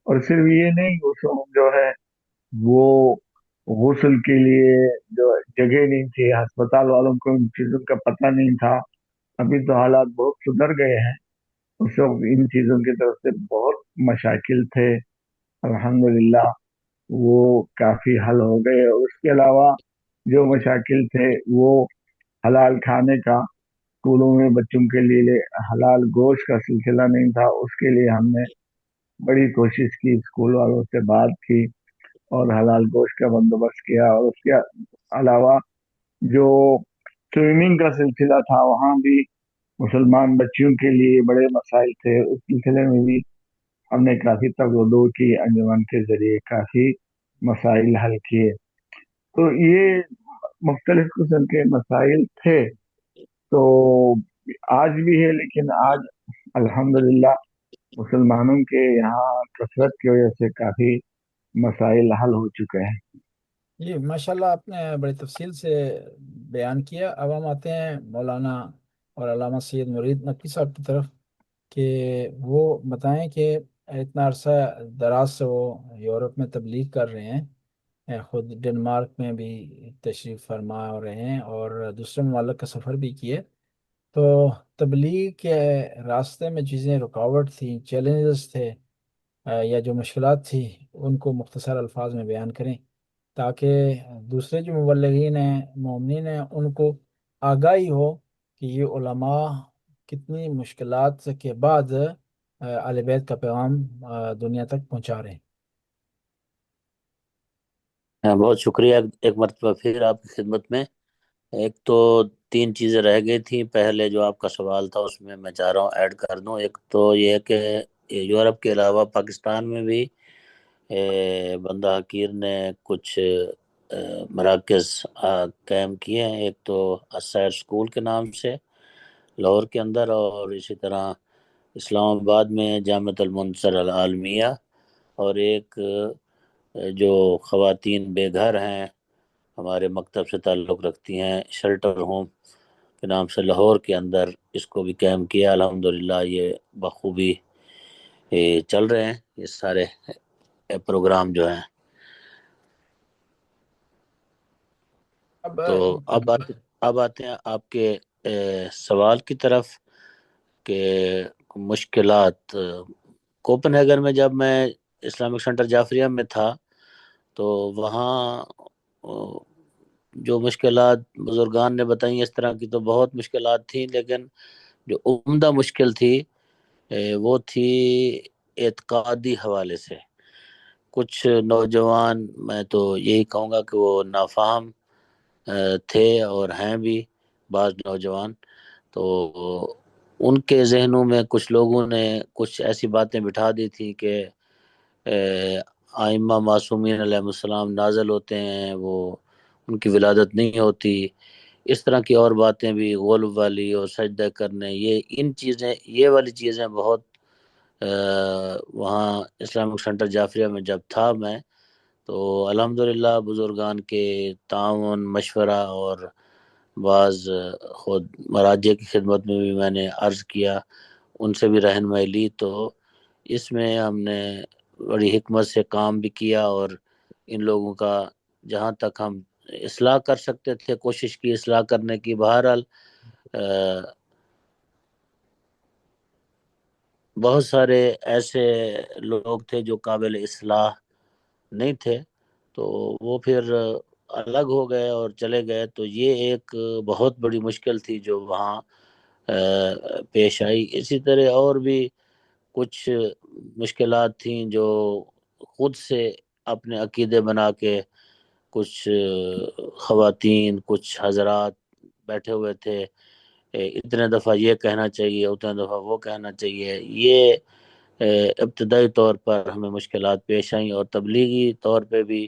اور صرف یہ نہیں، اس وقت جو ہے وہ غسل کے لیے جو جگہ نہیں تھی، ہسپتال والوں کو ان چیزوں کا پتہ نہیں تھا۔ ابھی تو حالات بہت سدھر گئے ہیں، اس وقت ان چیزوں کی طرف سے بہت مشاکل تھے، الحمدللہ وہ کافی حل ہو گئے۔ اور اس کے علاوہ جو مشاکل تھے وہ حلال کھانے کا، اسکولوں میں بچوں کے لیے حلال گوشت کا سلسلہ نہیں تھا، اس کے لیے ہم نے بڑی کوشش کی، اسکول والوں سے بات کی اور حلال گوشت کا بندوبست کیا۔ اور اس کے علاوہ جو سوئمنگ کا سلسلہ تھا، وہاں بھی مسلمان بچیوں کے لیے بڑے مسائل تھے، اس سلسلے میں بھی ہم نے کافی تبادلہ کی، انجمن کے ذریعے کافی مسائل حل کیے۔ تو یہ مختلف قسم کے مسائل تھے، تو آج بھی ہے، لیکن آج الحمدللہ مسلمانوں کے یہاں کثرت کی وجہ سے کافی مسائل حل ہو چکے ہیں۔ جی ماشاءاللہ، آپ نے بڑی تفصیل سے بیان کیا۔ اب ہم آتے ہیں مولانا اور علامہ سید مرید نقوی صاحب کی طرف، کہ وہ بتائیں کہ اتنا عرصہ دراز سے وہ یورپ میں تبلیغ کر رہے ہیں، خود ڈنمارک میں بھی تشریف فرما ہو رہے ہیں اور دوسرے ممالک کا سفر بھی کیے، تو تبلیغ کے راستے میں چیزیں رکاوٹ تھیں، چیلنجز تھے، یا جو مشکلات تھی، ان کو مختصر الفاظ میں بیان کریں، تاکہ دوسرے جو مبلغین ہیں، مومنین ہیں، ان کو آگاہی ہو کہ یہ علماء کتنی مشکلات کے بعد اہل بیت کا پیغام دنیا تک پہنچا رہے ہیں۔ بہت شکریہ ایک مرتبہ پھر آپ کی خدمت میں۔ ایک تو 3 چیزیں رہ گئی تھیں، پہلے جو آپ کا سوال تھا اس میں میں چاہ رہا ہوں ایڈ کر دوں۔ ایک تو یہ کہ یورپ کے علاوہ پاکستان میں بھی بندہ حکیر نے کچھ مراکز قائم کیے ہیں، ایک تو اسائر اسکول کے نام سے لاہور کے اندر، اور اسی طرح اسلام آباد میں جامعۃ المنصر العالمیہ، اور ایک جو خواتین بے گھر ہیں ہمارے مکتب سے تعلق رکھتی ہیں، شیلٹر ہوم کے نام سے لاہور کے اندر، اس کو بھی قائم کیا۔ الحمدللہ یہ بخوبی چل رہے ہیں یہ سارے پروگرام جو ہیں۔ تو اب آتے ہیں آپ کے سوال کی طرف کہ مشکلات۔ کوپن ہیگن میں جب میں اسلامک سینٹر جعفریہ میں تھا تو وہاں جو مشکلات بزرگان نے بتائیں اس طرح کی تو بہت مشکلات تھیں، لیکن جو عمدہ مشکل تھی وہ تھی اعتقادی حوالے سے۔ کچھ نوجوان، میں تو یہی کہوں گا کہ وہ نافہم تھے اور ہیں بھی بعض نوجوان، تو ان کے ذہنوں میں کچھ لوگوں نے کچھ ایسی باتیں بٹھا دی تھی کہ ائمہ معصومین علیہ السلام نازل ہوتے ہیں، وہ ان کی ولادت نہیں ہوتی، اس طرح کی اور باتیں بھی، غلو والی اور سجدہ کرنے، یہ والی چیزیں بہت وہاں اسلامک سینٹر جعفریہ میں جب تھا میں، تو الحمدللہ بزرگان کے تعاون، مشورہ اور بعض خود مراجع کی خدمت میں بھی میں نے عرض کیا، ان سے بھی رہنمائی لی، تو اس میں ہم نے بڑی حکمت سے کام بھی کیا، اور ان لوگوں کا جہاں تک ہم اصلاح کر سکتے تھے کوشش کی اصلاح کرنے کی۔ بہرحال بہت سارے ایسے لوگ تھے جو قابل اصلاح نہیں تھے، تو وہ پھر الگ ہو گئے اور چلے گئے. تو یہ ایک بہت بڑی مشکل تھی جو وہاں پیش آئی. اسی طرح اور بھی کچھ مشکلات تھیں جو خود سے اپنے عقیدے بنا کے کچھ خواتین، کچھ حضرات بیٹھے ہوئے تھے، اتنے دفعہ یہ کہنا چاہیے، اتنے دفعہ وہ کہنا چاہیے. یہ ابتدائی طور پر ہمیں مشکلات پیش آئیں، اور تبلیغی طور پہ بھی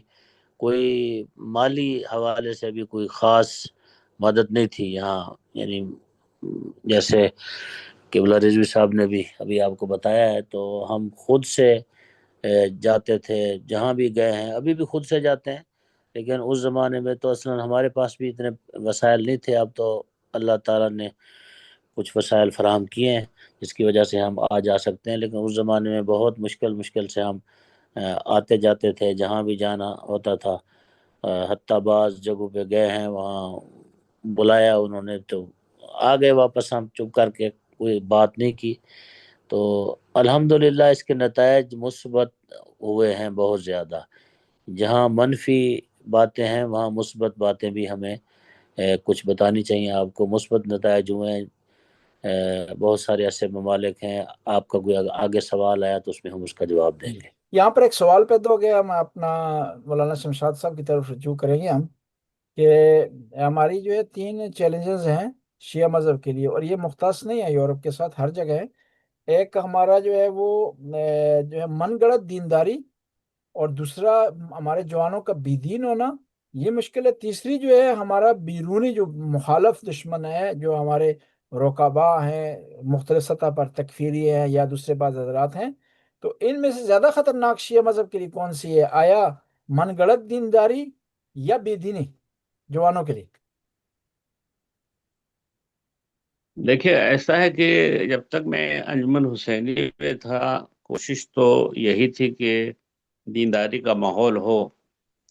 کوئی مالی حوالے سے بھی کوئی خاص مدد نہیں تھی یہاں. یعنی جیسے قبلہ رضوی صاحب نے بھی ابھی آپ کو بتایا ہے، تو ہم خود سے جاتے تھے، جہاں بھی گئے ہیں ابھی بھی خود سے جاتے ہیں. لیکن اس زمانے میں تو اصلا ہمارے پاس بھی اتنے وسائل نہیں تھے. اب تو اللہ تعالیٰ نے کچھ وسائل فراہم کیے ہیں جس کی وجہ سے ہم آ جا سکتے ہیں، لیکن اس زمانے میں بہت مشکل سے ہم آتے جاتے تھے جہاں بھی جانا ہوتا تھا. حتیٰ بعض جگہوں پہ گئے ہیں، وہاں بلایا انہوں نے تو آ گئے واپس، ہم چپ کر کے کوئی بات نہیں کی. تو الحمدللہ اس کے نتائج مثبت ہوئے ہیں بہت زیادہ. جہاں منفی باتیں ہیں وہاں مثبت باتیں بھی ہمیں کچھ بتانی چاہیے. آپ کو مثبت نتائج ہوئے ہیں. بہت سارے ایسے ممالک ہیں. آپ کا کوئی آگے سوال آیا تو اس میں ہم اس کا جواب دیں گے. یہاں پر ایک سوال پیدا ہو گیا، ہم اپنا مولانا شمشاد صاحب کی طرف رجوع کریں گے ہم، کہ ہماری جو ہے 3 چیلنجز ہیں شیعہ مذہب کے لیے، اور یہ مختص نہیں ہے، یورپ کے ساتھ ہر جگہ ہے. ایک ہمارا جو ہے وہ جو ہے من گڑت دینداری، اور دوسرا ہمارے جوانوں کا بے دین ہونا، یہ مشکل ہے. تیسری جو ہے ہمارا بیرونی جو مخالف دشمن ہے، جو ہمارے رقبا ہیں، مختلف سطح پر تکفیری ہیں یا دوسرے بعض حضرات ہیں. تو ان میں سے زیادہ خطرناک شیعہ مذہب کے لیے کون سی ہے؟ آیا من گڑت دینداری یا بے دینی جوانوں کے لیے؟ دیکھیے ایسا ہے کہ جب تک میں انجمن حسینی میں تھا، کوشش تو یہی تھی کہ دینداری کا ماحول ہو،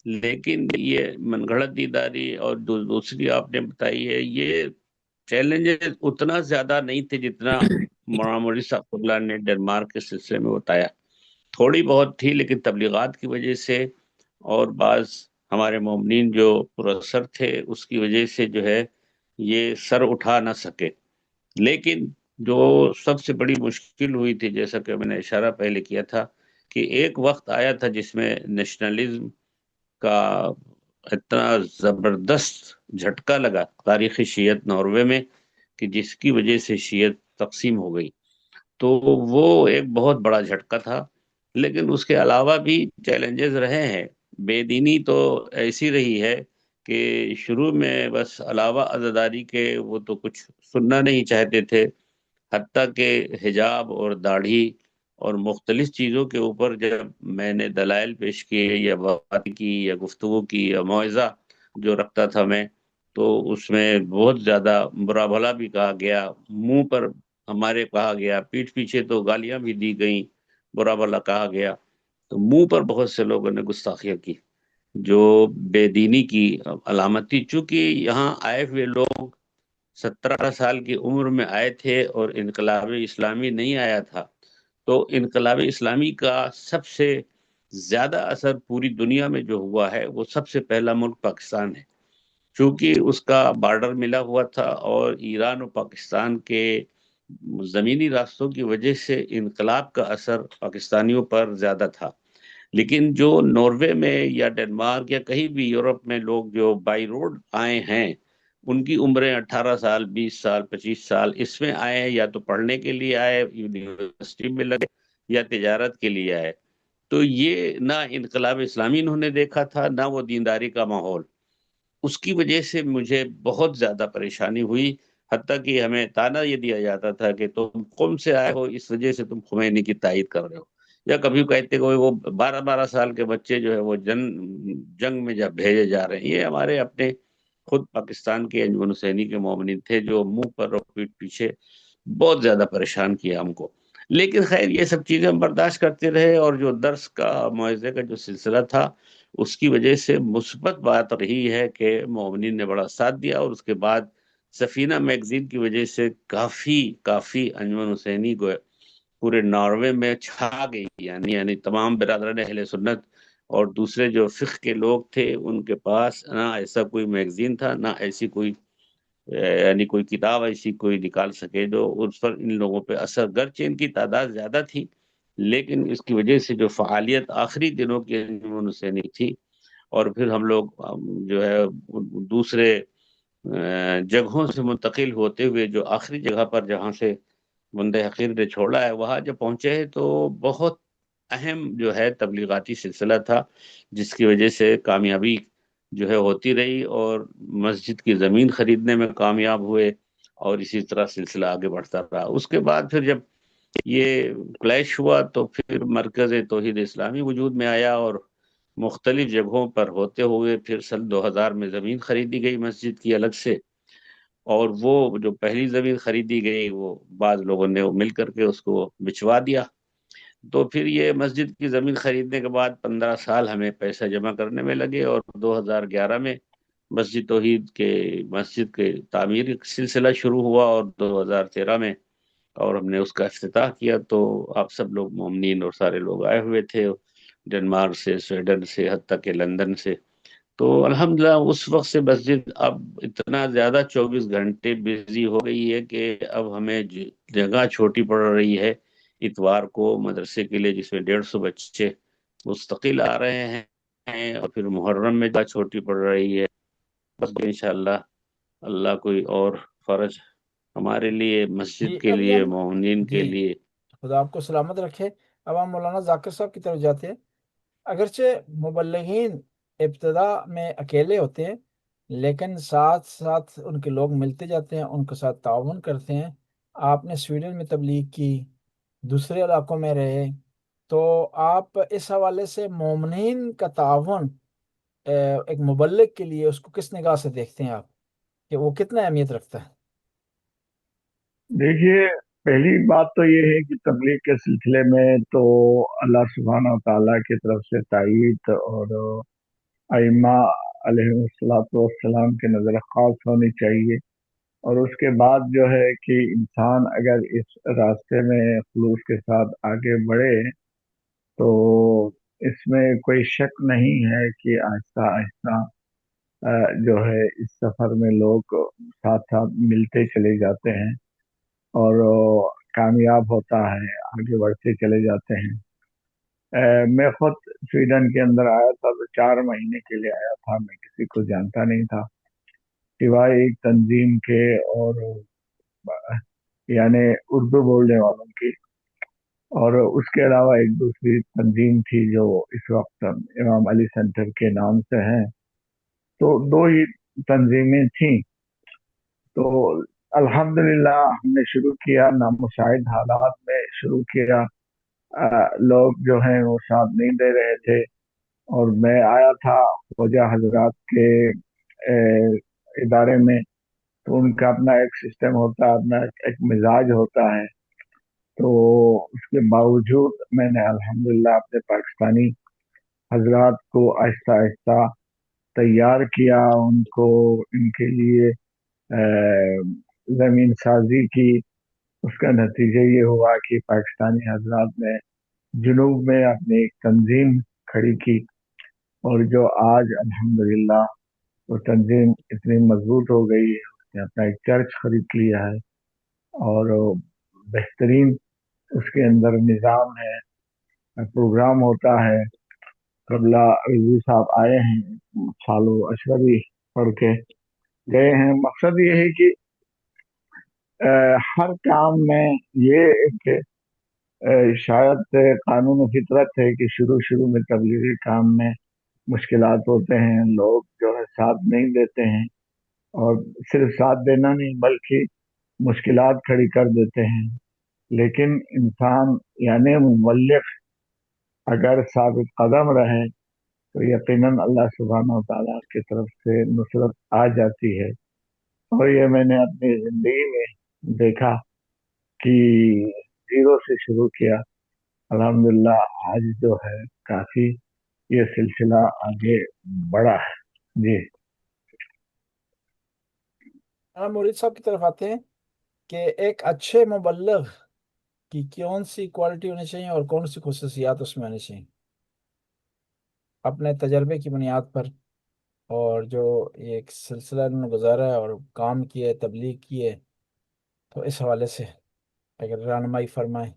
لیکن یہ من گھڑت دینداری اور دوسری آپ نے بتائی ہے، یہ چیلنجز اتنا زیادہ نہیں تھے جتنا مولانا مولوی صاحب اللہ نے ڈنمارک کے سلسلے میں بتایا. تھوڑی بہت تھی، لیکن تبلیغات کی وجہ سے اور بعض ہمارے مومنین جو پراثر تھے اس کی وجہ سے جو ہے یہ سر اٹھا نہ سکے. لیکن جو سب سے بڑی مشکل ہوئی تھی، جیسا کہ میں نے اشارہ پہلے کیا تھا، کہ ایک وقت آیا تھا جس میں نیشنلزم کا اتنا زبردست جھٹکا لگا تاریخی شیعت ناروے میں کہ جس کی وجہ سے شیعت تقسیم ہو گئی. تو وہ ایک بہت بڑا جھٹکا تھا. لیکن اس کے علاوہ بھی چیلنجز رہے ہیں. بے دینی تو ایسی رہی ہے کہ شروع میں بس علاوہ عزاداری کے وہ تو کچھ سننا نہیں چاہتے تھے، حتیٰ کہ حجاب اور داڑھی اور مختلف چیزوں کے اوپر جب میں نے دلائل پیش کیے یا بات کی یا گفتگو کی یا موعظہ جو رکھتا تھا میں، تو اس میں بہت زیادہ برا بھلا بھی کہا گیا، منہ پر ہمارے کہا گیا، پیٹھ پیچھے تو گالیاں بھی دی گئیں، برا بھلا کہا گیا. تو منہ پر بہت سے لوگوں نے گستاخیاں کی جو بے دینی کی علامت تھی. چونکہ یہاں آئے ہوئے لوگ 17 سال کی عمر میں آئے تھے اور انقلاب اسلامی نہیں آیا تھا. تو انقلاب اسلامی کا سب سے زیادہ اثر پوری دنیا میں جو ہوا ہے وہ سب سے پہلا ملک پاکستان ہے، چونکہ اس کا بارڈر ملا ہوا تھا اور ایران و پاکستان کے زمینی راستوں کی وجہ سے انقلاب کا اثر پاکستانیوں پر زیادہ تھا. لیکن جو ناروے میں یا ڈنمارک یا کہیں بھی یورپ میں لوگ جو بائی روڈ آئے ہیں، ان کی عمریں 18 سال، 20 سال، 25 سال اس میں آئے ہیں، یا تو پڑھنے کے لیے آئے، یونیورسٹی میں لگے، یا تجارت کے لیے آئے. تو یہ نہ انقلاب اسلامی انہوں نے دیکھا تھا، نہ وہ دینداری کا ماحول. اس کی وجہ سے مجھے بہت زیادہ پریشانی ہوئی، حتیٰ کہ ہمیں تانا یہ دیا جاتا تھا کہ تم قم سے آئے ہو، اس وجہ سے تم خمینی کی تائید کر رہے ہو. یا کبھی کہتے کہ وہ 12 سال کے بچے جو ہے وہ جنگ میں جب بھیجے جا رہے ہیں. یہ ہمارے اپنے خود پاکستان کے انجمن حسینی کے مومنین تھے جو منہ پر اور پیٹھ پیچھے بہت زیادہ پریشان کیا ہم کو. لیکن خیر یہ سب چیزیں ہم برداشت کرتے رہے، اور جو درس کا موعظے کا جو سلسلہ تھا اس کی وجہ سے مثبت بات رہی ہے کہ مومنین نے بڑا ساتھ دیا، اور اس کے بعد سفینہ میگزین کی وجہ سے کافی انجمن حسینی کو پورے ناروے میں چھا گئی، یعنی تمام برادران اہل سنت اور دوسرے جو فقہ کے لوگ تھے ان کے پاس نہ ایسا کوئی میگزین تھا، نہ ایسی کوئی یعنی کوئی کتاب ایسی کوئی نکال سکے جو اس پر ان لوگوں پہ اثر، گرچہ ان کی تعداد زیادہ تھی لیکن اس کی وجہ سے جو فعالیت آخری دنوں کی انجمن حسینی تھی، اور پھر ہم لوگ جو ہے دوسرے جگہوں سے منتقل ہوتے ہوئے جو آخری جگہ پر جہاں سے بندے حقیر نے چھوڑا ہے وہاں جب پہنچے ہیں تو بہت اہم جو ہے تبلیغاتی سلسلہ تھا، جس کی وجہ سے کامیابی جو ہے ہوتی رہی اور مسجد کی زمین خریدنے میں کامیاب ہوئے، اور اسی طرح سلسلہ آگے بڑھتا رہا۔ اس کے بعد پھر جب یہ کلیش ہوا تو پھر مرکز توحید اسلامی وجود میں آیا، اور مختلف جگہوں پر ہوتے ہوئے پھر سن 2000 میں زمین خریدی گئی مسجد کی الگ سے، اور وہ جو پہلی زمین خریدی گئی وہ بعض لوگوں نے مل کر کے اس کو بچوا دیا۔ تو پھر یہ مسجد کی زمین خریدنے کے بعد 15 سال ہمیں پیسہ جمع کرنے میں لگے، اور 2011 میں مسجد توحید کے مسجد کے تعمیر سلسلہ شروع ہوا، اور 2013 میں اور ہم نے اس کا افتتاح کیا۔ تو آپ سب لوگ مومنین اور سارے لوگ آئے ہوئے تھے، ڈنمارک سے، سویڈن سے، حتیٰ کہ لندن سے۔ تو الحمدللہ اس وقت سے مسجد اب اتنا زیادہ 24 گھنٹے بزی ہو گئی ہے کہ اب ہمیں جگہ چھوٹی پڑ رہی ہے اتوار کو مدرسے کے لیے، جس میں 150 بچے مستقل آ رہے ہیں، اور پھر محرم میں جگہ چھوٹی پڑ رہی ہے۔ بس انشاءاللہ اللہ کوئی اور فرج ہمارے لیے، مسجد جی کے ابھی لیے، ہم مومنین کے جی لیے۔ خدا آپ کو سلامت رکھے۔ اب ہم مولانا ذاکر صاحب کی طرف جاتے ہیں۔ اگرچہ مبلغین ابتدا میں اکیلے ہوتے ہیں لیکن ساتھ ساتھ ان کے لوگ ملتے جاتے ہیں، ان کے ساتھ تعاون کرتے ہیں۔ آپ نے سویڈن میں تبلیغ کی، دوسرے علاقوں میں رہے، تو آپ اس حوالے سے مومنین کا تعاون ایک مبلغ کے لیے اس کو کس نگاہ سے دیکھتے ہیں آپ، کہ وہ کتنا اہمیت رکھتا ہے؟ دیکھیے، پہلی بات تو یہ ہے کہ تبلیغ کے سلسلے میں تو اللہ سبحانہ و تعالیٰ کی طرف سے تائید اور ائمہ علیہ والسلام کی نظر خاص ہونی چاہیے، اور اس کے بعد جو ہے کہ انسان اگر اس راستے میں خلوص کے ساتھ آگے بڑھے تو اس میں کوئی شک نہیں ہے کہ آہستہ آہستہ جو ہے اس سفر میں لوگ ساتھ ساتھ ملتے چلے جاتے ہیں اور کامیاب ہوتا ہے، آگے بڑھتے چلے جاتے ہیں۔ میں خود سویڈن کے اندر آیا تھا تو 4 مہینے کے لیے آیا تھا، میں کسی کو جانتا نہیں تھا سوائے ایک تنظیم کے اور یعنی اردو بولنے والوں کی، اور اس کے علاوہ ایک دوسری تنظیم تھی جو اس وقت امام علی سینٹر کے نام سے ہیں، تو 2 ہی تنظیمیں تھیں۔ تو الحمدللہ ہم نے شروع کیا، نامساعد حالات میں شروع کیا، لوگ جو ہیں وہ ساتھ نہیں دے رہے تھے، اور میں آیا تھا خواجہ حضرات کے ادارے میں، تو ان کا اپنا ایک سسٹم ہوتا ہے، اپنا ایک مزاج ہوتا ہے، تو اس کے باوجود میں نے الحمدللہ اپنے پاکستانی حضرات کو آہستہ آہستہ تیار کیا، ان کو ان کے لیے زمین سازی کی۔ اس کا نتیجہ یہ ہوا کہ پاکستانی حضرات نے جنوب میں اپنی ایک تنظیم کھڑی کی، اور جو آج الحمدللہ وہ تنظیم اتنی مضبوط ہو گئی ہے، اس نے اپنا ایک چرچ خرید لیا ہے، اور بہترین اس کے اندر نظام ہے، پروگرام ہوتا ہے۔ قبلہ رضوی صاحب آئے ہیں، سالو اشرفی پڑھ کے گئے ہیں۔ مقصد یہ ہے کہ ہر کام میں یہ کہ شاید قانون و فطرت ہے کہ شروع میں تبلیغی کام میں مشکلات ہوتے ہیں، لوگ جو ہے ساتھ نہیں دیتے ہیں، اور صرف ساتھ دینا نہیں بلکہ مشکلات کھڑی کر دیتے ہیں، لیکن انسان یعنی مبلغ اگر ثابت قدم رہے تو یقیناً اللہ سبحانہ و تعالیٰ کی طرف سے نصرت آ جاتی ہے، اور یہ میں نے اپنی زندگی میں دیکھا کہ زیرو سے شروع کیا، الحمدللہ آج جو ہے کافی یہ سلسلہ آگے بڑھا ہے۔ جی مورید صاحب کی طرف آتے ہیں کہ ایک اچھے مبلغ کی کون سی کوالٹی ہونی چاہیے اور کون سی خصوصیات اس میں ہونی چاہیے اپنے تجربے کی بنیاد پر، اور جو یہ ایک سلسلہ انہوں نے گزارا ہے اور کام کیا ہے، تبلیغ کی ہے، تو اس حوالے سے اگر رہنمائی فرمائیں۔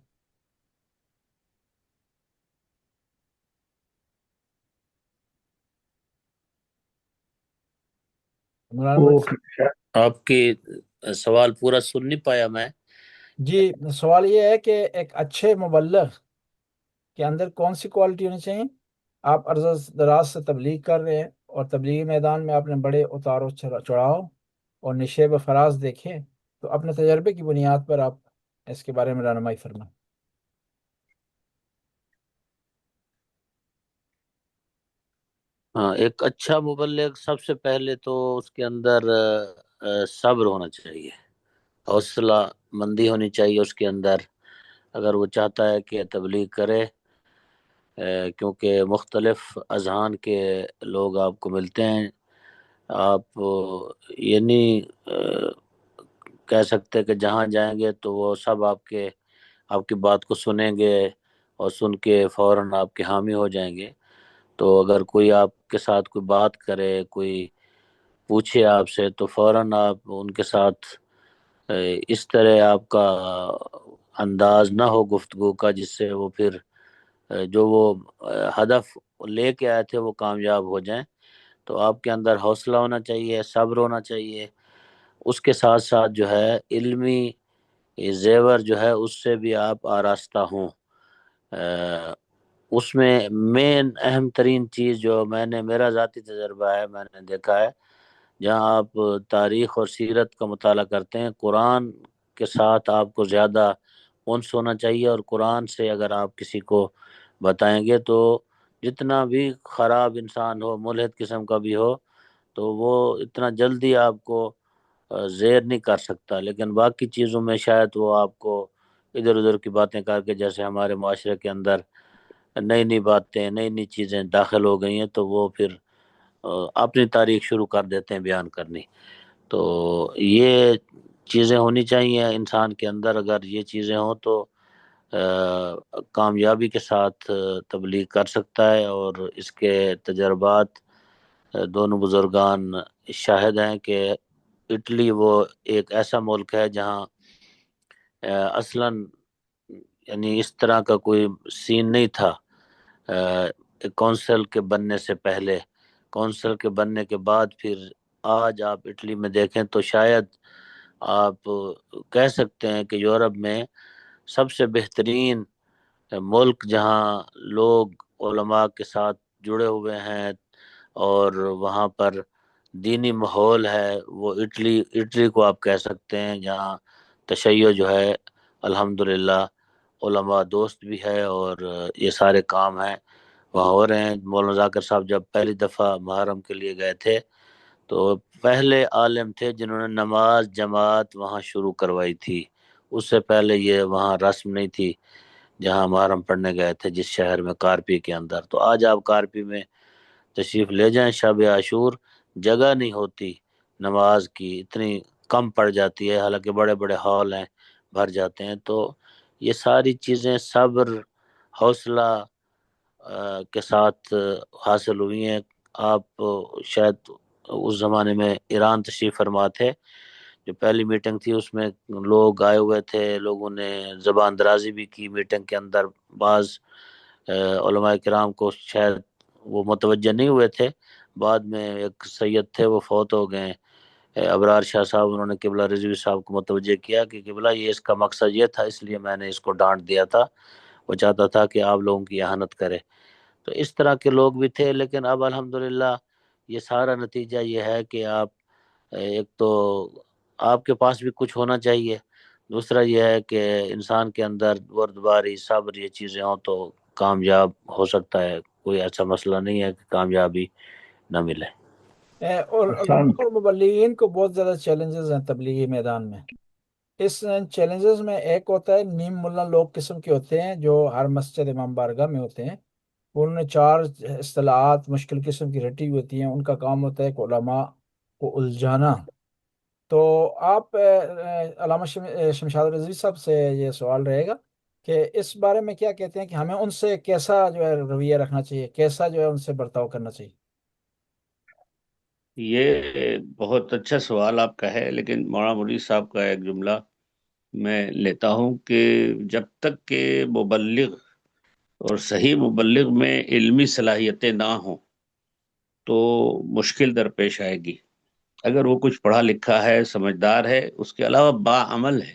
مولانا وہ مورید صاحب، آپ کی سوال پورا سن نہیں پایا میں۔ جی سوال یہ ہے کہ ایک اچھے مبلغ کے اندر کون سی کوالٹی ہونی چاہیے؟ آپ عرض دراز سے تبلیغ کر رہے ہیں اور تبلیغی میدان میں آپ نے بڑے اتار و چڑھاؤ اور نشیب و فراز دیکھے، تو اپنے تجربے کی بنیاد پر آپ اس کے بارے میں رہنمائی فرمائیں۔ ہاں، ایک اچھا مبلغ سب سے پہلے تو اس کے اندر صبر ہونا چاہیے، حوصلہ مندی ہونی چاہیے اس کے اندر، اگر وہ چاہتا ہے کہ تبلیغ کرے، کیونکہ مختلف اذہان کے لوگ آپ کو ملتے ہیں۔ آپ یہ نہیں کہہ سکتے کہ جہاں جائیں گے تو وہ سب آپ کی بات کو سنیں گے اور سن کے فوراً آپ کے حامی ہو جائیں گے۔ تو اگر کوئی آپ کے ساتھ کوئی بات کرے، کوئی پوچھے آپ سے، تو فوراً آپ ان کے ساتھ اس طرح آپ کا انداز نہ ہو گفتگو کا جس سے وہ پھر جو وہ ہدف لے کے آئے تھے وہ کامیاب ہو جائیں۔ تو آپ کے اندر حوصلہ ہونا چاہیے، صبر ہونا چاہیے، اس کے ساتھ ساتھ جو ہے علمی زیور جو ہے اس سے بھی آپ آراستہ ہوں۔ اس میں مین اہم ترین چیز جو میرا ذاتی تجربہ ہے، میں نے دیکھا ہے، جہاں آپ تاریخ اور سیرت کا مطالعہ کرتے ہیں، قرآن کے ساتھ آپ کو زیادہ انس ہونا چاہیے، اور قرآن سے اگر آپ کسی کو بتائیں گے تو جتنا بھی خراب انسان ہو، ملحد قسم کا بھی ہو، تو وہ اتنا جلدی آپ کو زیر نہیں کر سکتا، لیکن باقی چیزوں میں شاید وہ آپ کو ادھر ادھر کی باتیں کر کے، جیسے ہمارے معاشرے کے اندر نئی نئی باتیں، نئی نئی چیزیں داخل ہو گئی ہیں، تو وہ پھر اپنی تاریخ شروع کر دیتے ہیں بیان کرنی۔ تو یہ چیزیں ہونی چاہیے انسان کے اندر، اگر یہ چیزیں ہوں تو کامیابی کے ساتھ تبلیغ کر سکتا ہے۔ اور اس کے تجربات دونوں بزرگان شاہد ہیں کہ اٹلی وہ ایک ایسا ملک ہے جہاں اصلاً یعنی اس طرح کا کوئی سین نہیں تھا کونسل کے بننے سے پہلے۔ کونسل کے بننے کے بعد پھر آج آپ اٹلی میں دیکھیں تو شاید آپ کہہ سکتے ہیں کہ یورپ میں سب سے بہترین ملک جہاں لوگ علماء کے ساتھ جڑے ہوئے ہیں اور وہاں پر دینی ماحول ہے، وہ اٹلی کو آپ کہہ سکتے ہیں، جہاں تشیع جو ہے الحمدللہ علماء دوست بھی ہے، اور یہ سارے کام ہیں وہاں ہو رہے ہیں۔ مولانا ذاکر صاحب جب پہلی دفعہ محرم کے لیے گئے تھے تو پہلے عالم تھے جنہوں نے نماز جماعت وہاں شروع کروائی تھی، اس سے پہلے یہ وہاں رسم نہیں تھی جہاں محرم پڑھنے گئے تھے جس شہر میں، کارپی کے اندر۔ تو آج آپ کارپی میں تشریف لے جائیں، شب عاشور جگہ نہیں ہوتی نماز کی، اتنی کم پڑ جاتی ہے، حالانکہ بڑے بڑے ہال ہیں، بھر جاتے ہیں۔ تو یہ ساری چیزیں صبر، حوصلہ کے ساتھ حاصل ہوئی ہیں۔ آپ شاید اس زمانے میں ایران تشریف فرما تھے، جو پہلی میٹنگ تھی اس میں لوگ آئے ہوئے تھے، لوگوں نے زبان درازی بھی کی میٹنگ کے اندر، بعض علماء کرام کو شاید وہ متوجہ نہیں ہوئے تھے، بعد میں ایک سید تھے وہ فوت ہو گئے، ابرار شاہ صاحب، انہوں نے قبلہ رضوی صاحب کو متوجہ کیا کہ قبلہ یہ اس کا مقصد یہ تھا، اس لیے میں نے اس کو ڈانٹ دیا تھا، وہ چاہتا تھا کہ آپ لوگوں کی اہانت کرے۔ تو اس طرح کے لوگ بھی تھے، لیکن اب الحمدللہ یہ سارا نتیجہ یہ ہے کہ آپ ایک تو آپ کے پاس بھی کچھ ہونا چاہیے، دوسرا یہ ہے کہ انسان کے اندر بردباری، صبر، یہ چیزیں ہوں تو کامیاب ہو سکتا ہے، کوئی ایسا مسئلہ نہیں ہے کہ کامیابی نہ ملے۔ اور احسان، علماء اور مبلغین کو بہت زیادہ چیلنجز ہیں تبلیغی میدان میں۔ اس چیلنجز میں ایک ہوتا ہے نیم ملا لوگ قسم کے ہوتے ہیں جو ہر مسجد امام بارگاہ میں ہوتے ہیں، انہوں نے چار اصطلاحات مشکل قسم کی رٹی ہوئی ہوتی ہیں، ان کا کام ہوتا ہے کہ علماء کو الجھانا تو آپ علامہ شمشاد رضوی صاحب سے یہ سوال رہے گا کہ اس بارے میں کیا کہتے ہیں کہ ہمیں ان سے کیسا جو ہے رویہ رکھنا چاہیے، کیسا جو ہے ان سے برتاؤ کرنا چاہیے؟ یہ بہت اچھا سوال آپ کا ہے، لیکن مولانا مودودی صاحب کا ایک جملہ میں لیتا ہوں کہ جب تک کہ مبلغ اور صحیح مبلغ میں علمی صلاحیتیں نہ ہوں تو مشکل درپیش آئے گی۔ اگر وہ کچھ پڑھا لکھا ہے، سمجھدار ہے، اس کے علاوہ باعمل ہے،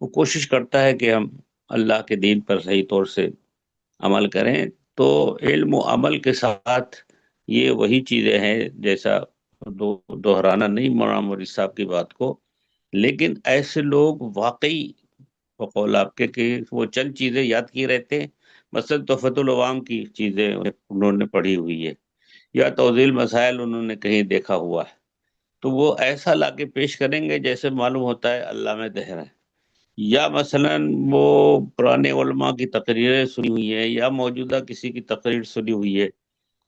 وہ کوشش کرتا ہے کہ ہم اللہ کے دین پر صحیح طور سے عمل کریں، تو علم و عمل کے ساتھ یہ وہی چیزیں ہیں، جیسا دہرانا نہیں مولانا مودودی صاحب کی بات کو، لیکن ایسے لوگ واقعی بقول آپ کے کہ وہ چند چیزیں یاد کی رہتے ہیں، مثلا تحفۃ العوام کی چیزیں انہوں نے پڑھی ہوئی ہے، یا توضیح مسائل انہوں نے کہیں دیکھا ہوا ہے، تو وہ ایسا لا کے پیش کریں گے جیسے معلوم ہوتا ہے اللہ میں دہر ہے، یا مثلا وہ پرانے علماء کی تقریریں سنی ہوئی ہیں یا موجودہ کسی کی تقریر سنی ہوئی ہے،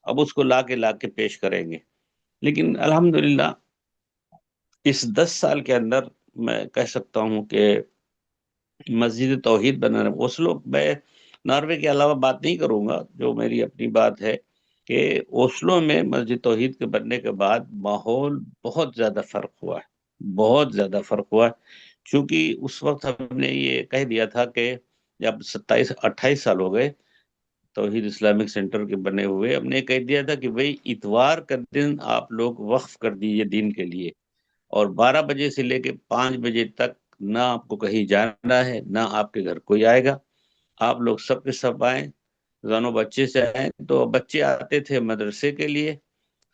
اب اس کو لا کے پیش کریں گے۔ لیکن الحمدللہ اس 10 سال کے اندر میں کہہ سکتا ہوں کہ مسجد توحید بنا رہے اوسلو، میں ناروے کے علاوہ بات نہیں کروں گا، جو میری اپنی بات ہے کہ اوسلو میں مسجد توحید کے بننے کے بعد ماحول بہت زیادہ فرق ہوا ہے، بہت زیادہ فرق ہوا ہے، چونکہ اس وقت ہم نے یہ کہہ دیا تھا کہ جب 27-28 سال ہو گئے توحید اسلامک سینٹر کے بنے ہوئے، ہم نے کہہ دیا تھا کہ بھئی اتوار کا دن آپ لوگ وقف کر دیجئے دین کے لیے، اور 12 بجے سے لے کے 5 بجے تک نہ آپ کو کہیں جانا ہے، نہ آپ کے گھر کوئی آئے گا، آپ لوگ سب کے سب آئیں، زنوں بچے سے آئیں۔ تو بچے آتے تھے مدرسے کے لیے،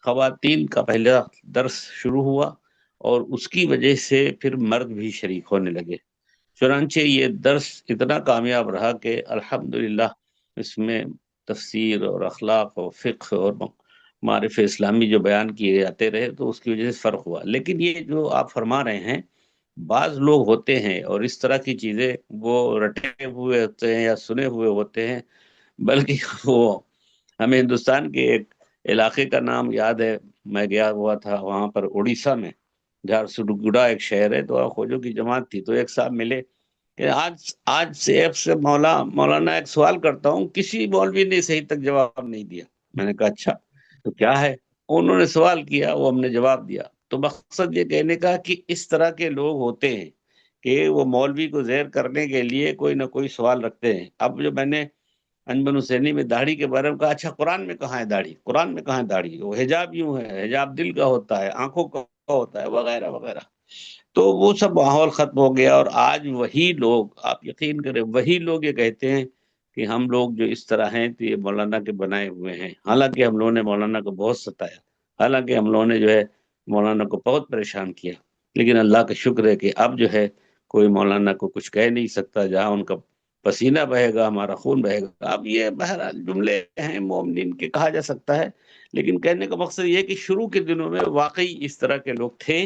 خواتین کا پہلا درس شروع ہوا، اور اس کی وجہ سے پھر مرد بھی شریک ہونے لگے، چنانچہ یہ درس اتنا کامیاب رہا کہ الحمدللہ اس میں تفسیر اور اخلاق اور فقہ اور معرف اسلامی جو بیان کیے جاتے رہے، تو اس کی وجہ سے فرق ہوا۔ لیکن یہ جو آپ فرما رہے ہیں، بعض لوگ ہوتے ہیں اور اس طرح کی چیزیں وہ رٹے ہوئے ہوتے ہیں یا سنے ہوئے ہوتے ہیں، بلکہ وہ ہمیں ہندوستان کے ایک علاقے کا نام یاد ہے، میں گیا ہوا تھا وہاں پر اڑیسہ میں، جھارسگوڑا ایک شہر ہے، تو خوجوں کی جماعت تھی، تو ایک صاحب ملے کہ آج سے ایپ سے مولانا ایک سوال کرتا ہوں، کسی مولوی نے صحیح تک جواب نہیں دیا۔ میں نے کہا اچھا تو کیا ہے؟ انہوں نے سوال کیا، وہ ہم نے جواب دیا۔ تو مقصد یہ کہنے کا کہ اس طرح کے لوگ ہوتے ہیں کہ وہ مولوی کو زیر کرنے کے لیے کوئی نہ کوئی سوال رکھتے ہیں۔ اب جو میں نے انجمن حسینی میں داڑھی کے بارے میں کہا، اچھا قرآن میں کہاں ہے داڑھی؟ قرآن میں کہاں ہے داڑھی؟ وہ حجاب یوں ہے، حجاب دل کا ہوتا ہے، آنکھوں کا ہوتا ہے، وغیرہ وغیرہ۔ تو وہ سب ماحول ختم ہو گیا، اور آج وہی لوگ، آپ یقین کریں، وہی لوگ یہ کہتے ہیں کہ ہم لوگ جو اس طرح ہیں تو یہ مولانا کے بنائے ہوئے ہیں، حالانکہ ہم لوگوں نے مولانا کو بہت ستایا، حالانکہ ہم لوگوں نے جو ہے مولانا کو بہت پریشان کیا، لیکن اللہ کا شکر ہے کہ اب جو ہے کوئی مولانا کو کچھ کہہ نہیں سکتا، جہاں ان کا پسینہ بہے گا ہمارا خون بہے گا۔ اب یہ بہرحال جملے ہیں مومنین کے، کہا جا سکتا ہے، لیکن کہنے کا مقصد یہ کہ شروع کے دنوں میں واقعی اس طرح کے لوگ تھے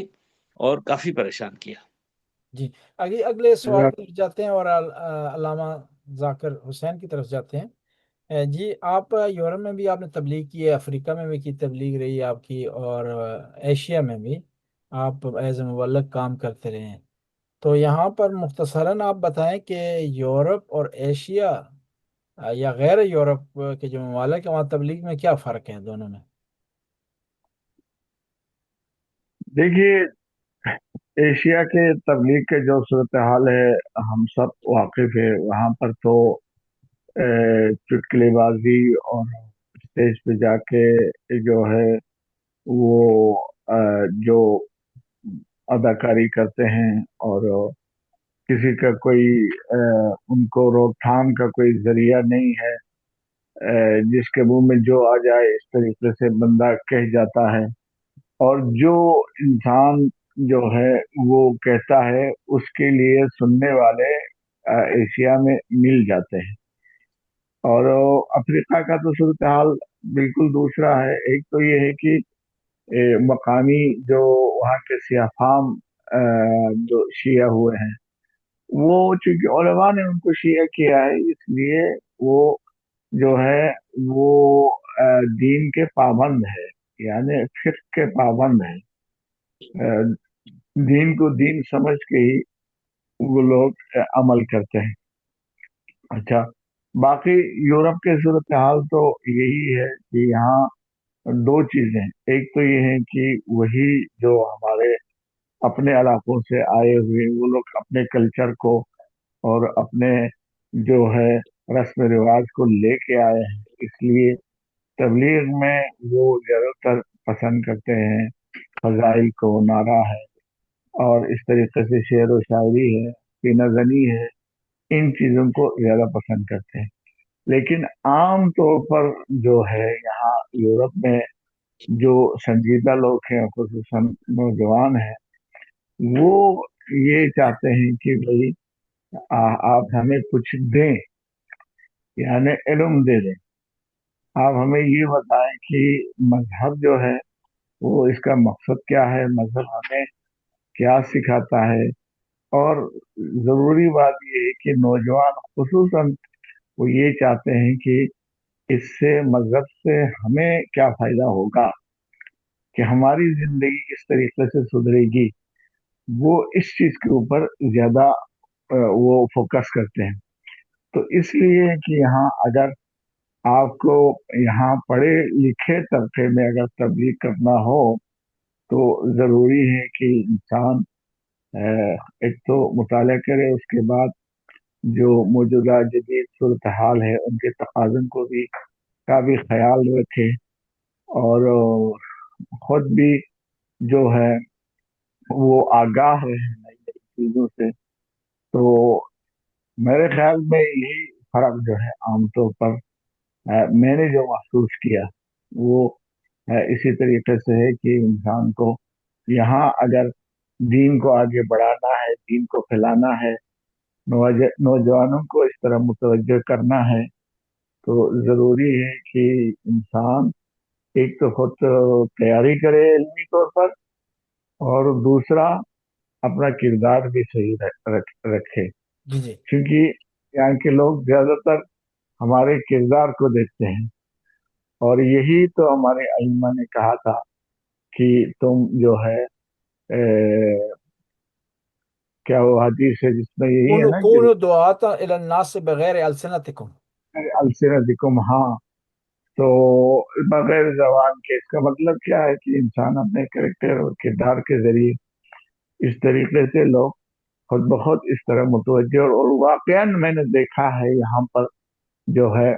اور کافی پریشان کیا۔ جی، اگلے سوال کی طرف جاتے ہیں اور علامہ ذاکر حسین کی طرف جاتے ہیں۔ جی، آپ یورپ میں بھی آپ نے تبلیغ کی ہے، افریقہ میں بھی کی تبلیغ رہی ہے آپ کی، اور ایشیا میں بھی آپ ایز اے مبلغ کام کرتے رہے ہیں، تو یہاں پر مختصراً آپ بتائیں کہ یورپ اور ایشیا یا غیر یورپ کے جو ممالک ہیں وہاں تبلیغ میں کیا فرق ہے دونوں میں؟ دیکھیے، ایشیا کے تبلیغ کے جو صورتحال ہے ہم سب واقف ہے۔ وہاں پر تو چٹکلے بازی اور اسٹیج پہ جا کے جو ہے وہ جو اداکاری کرتے ہیں، اور کسی کا کوئی ان کو روک تھام کا کوئی ذریعہ نہیں ہے، جس کے منہ میں جو آ جائے اس طریقے سے بندہ کہہ جاتا ہے، اور جو انسان جو ہے وہ کہتا ہے اس کے لیے سننے والے ایشیا میں مل جاتے ہیں۔ اور افریقہ کا تو صورتحال بالکل دوسرا ہے۔ ایک تو یہ ہے کہ مقامی جو وہاں کے سیاہ فام جو شیعہ ہوئے ہیں، وہ چونکہ علماء نے ان کو شیعہ کیا ہے، اس لیے وہ جو ہے وہ دین کے پابند ہے، یعنی فقہ کے پابند ہے۔ دین کو دین سمجھ کے ہی وہ لوگ عمل کرتے ہیں. اچھا، باقی یورپ کے صورتحال تو یہی ہے کہ یہاں دو چیزیں، ایک تو یہ ہے کہ وہی جو ہمارے اپنے علاقوں سے آئے ہوئے وہ لوگ اپنے کلچر کو اور اپنے جو ہے رسم و رواج کو لے کے آئے ہیں، اس لیے تبلیغ میں وہ زیادہ تر پسند کرتے ہیں فضائل کو، نعرہ ہے اور اس طریقے سے شعر و شاعری ہے، سینہ زنی ہے، ان چیزوں کو زیادہ پسند کرتے ہیں. لیکن عام طور پر جو ہے یہاں یورپ میں جو سنجیدہ لوگ ہیں، خصوصاً نوجوان ہیں، وہ یہ چاہتے ہیں کہ بھئی آپ ہمیں کچھ دیں، یعنی علم دے دیں. آپ ہمیں یہ بتائیں کہ مذہب جو ہے وہ اس کا مقصد کیا ہے، مذہب ہمیں کیا سکھاتا ہے. اور ضروری بات یہ ہے کہ نوجوان خصوصاً وہ یہ چاہتے ہیں کہ اس سے مذہب سے ہمیں کیا فائدہ ہوگا، کہ ہماری زندگی کس طریقے سے سدھرے گی. وہ اس چیز کے اوپر زیادہ وہ فوکس کرتے ہیں. تو اس لیے کہ یہاں اگر آپ کو یہاں پڑھے لکھے طبقے میں اگر تبلیغ کرنا ہو تو ضروری ہے کہ انسان ایک تو مطالعہ کرے، اس کے بعد جو موجودہ جدید صورتحال ہے ان کے تقاضوں کو بھی کا بھی خیال رکھے، اور خود بھی جو ہے وہ آگاہ رہے نئی نئی چیزوں سے. تو میرے خیال میں یہی فرق جو ہے عام طور پر میں نے جو محسوس کیا وہ اسی طریقے سے ہے کہ انسان کو یہاں اگر دین کو آگے بڑھانا ہے، دین کو پھیلانا ہے، نوجوانوں کو اس طرح متوجہ کرنا ہے، تو ضروری ہے کہ انسان ایک تو خود تیاری کرے علمی طور پر، اور دوسرا اپنا کردار بھی صحیح رکھے. جی جی کیونکہ یہاں کے لوگ زیادہ تر ہمارے کردار کو دیکھتے ہیں، اور یہی تو ہمارے ائمہ نے کہا تھا کہ تم جو ہے کیا وہ حدیث ہے جس میں یہی ہے کونوا نا کہ کونوا دعاتا الى الناس بغیر السنتکم. السنتکم، ہاں. تو بغیر زبان کے، اس کا مطلب کیا ہے کہ انسان اپنے کریکٹر اور کردار کے ذریعے اس طریقے سے لوگ خود بخود اس طرح متوجہ، اور واقعاً میں نے دیکھا ہے یہاں پر جو ہے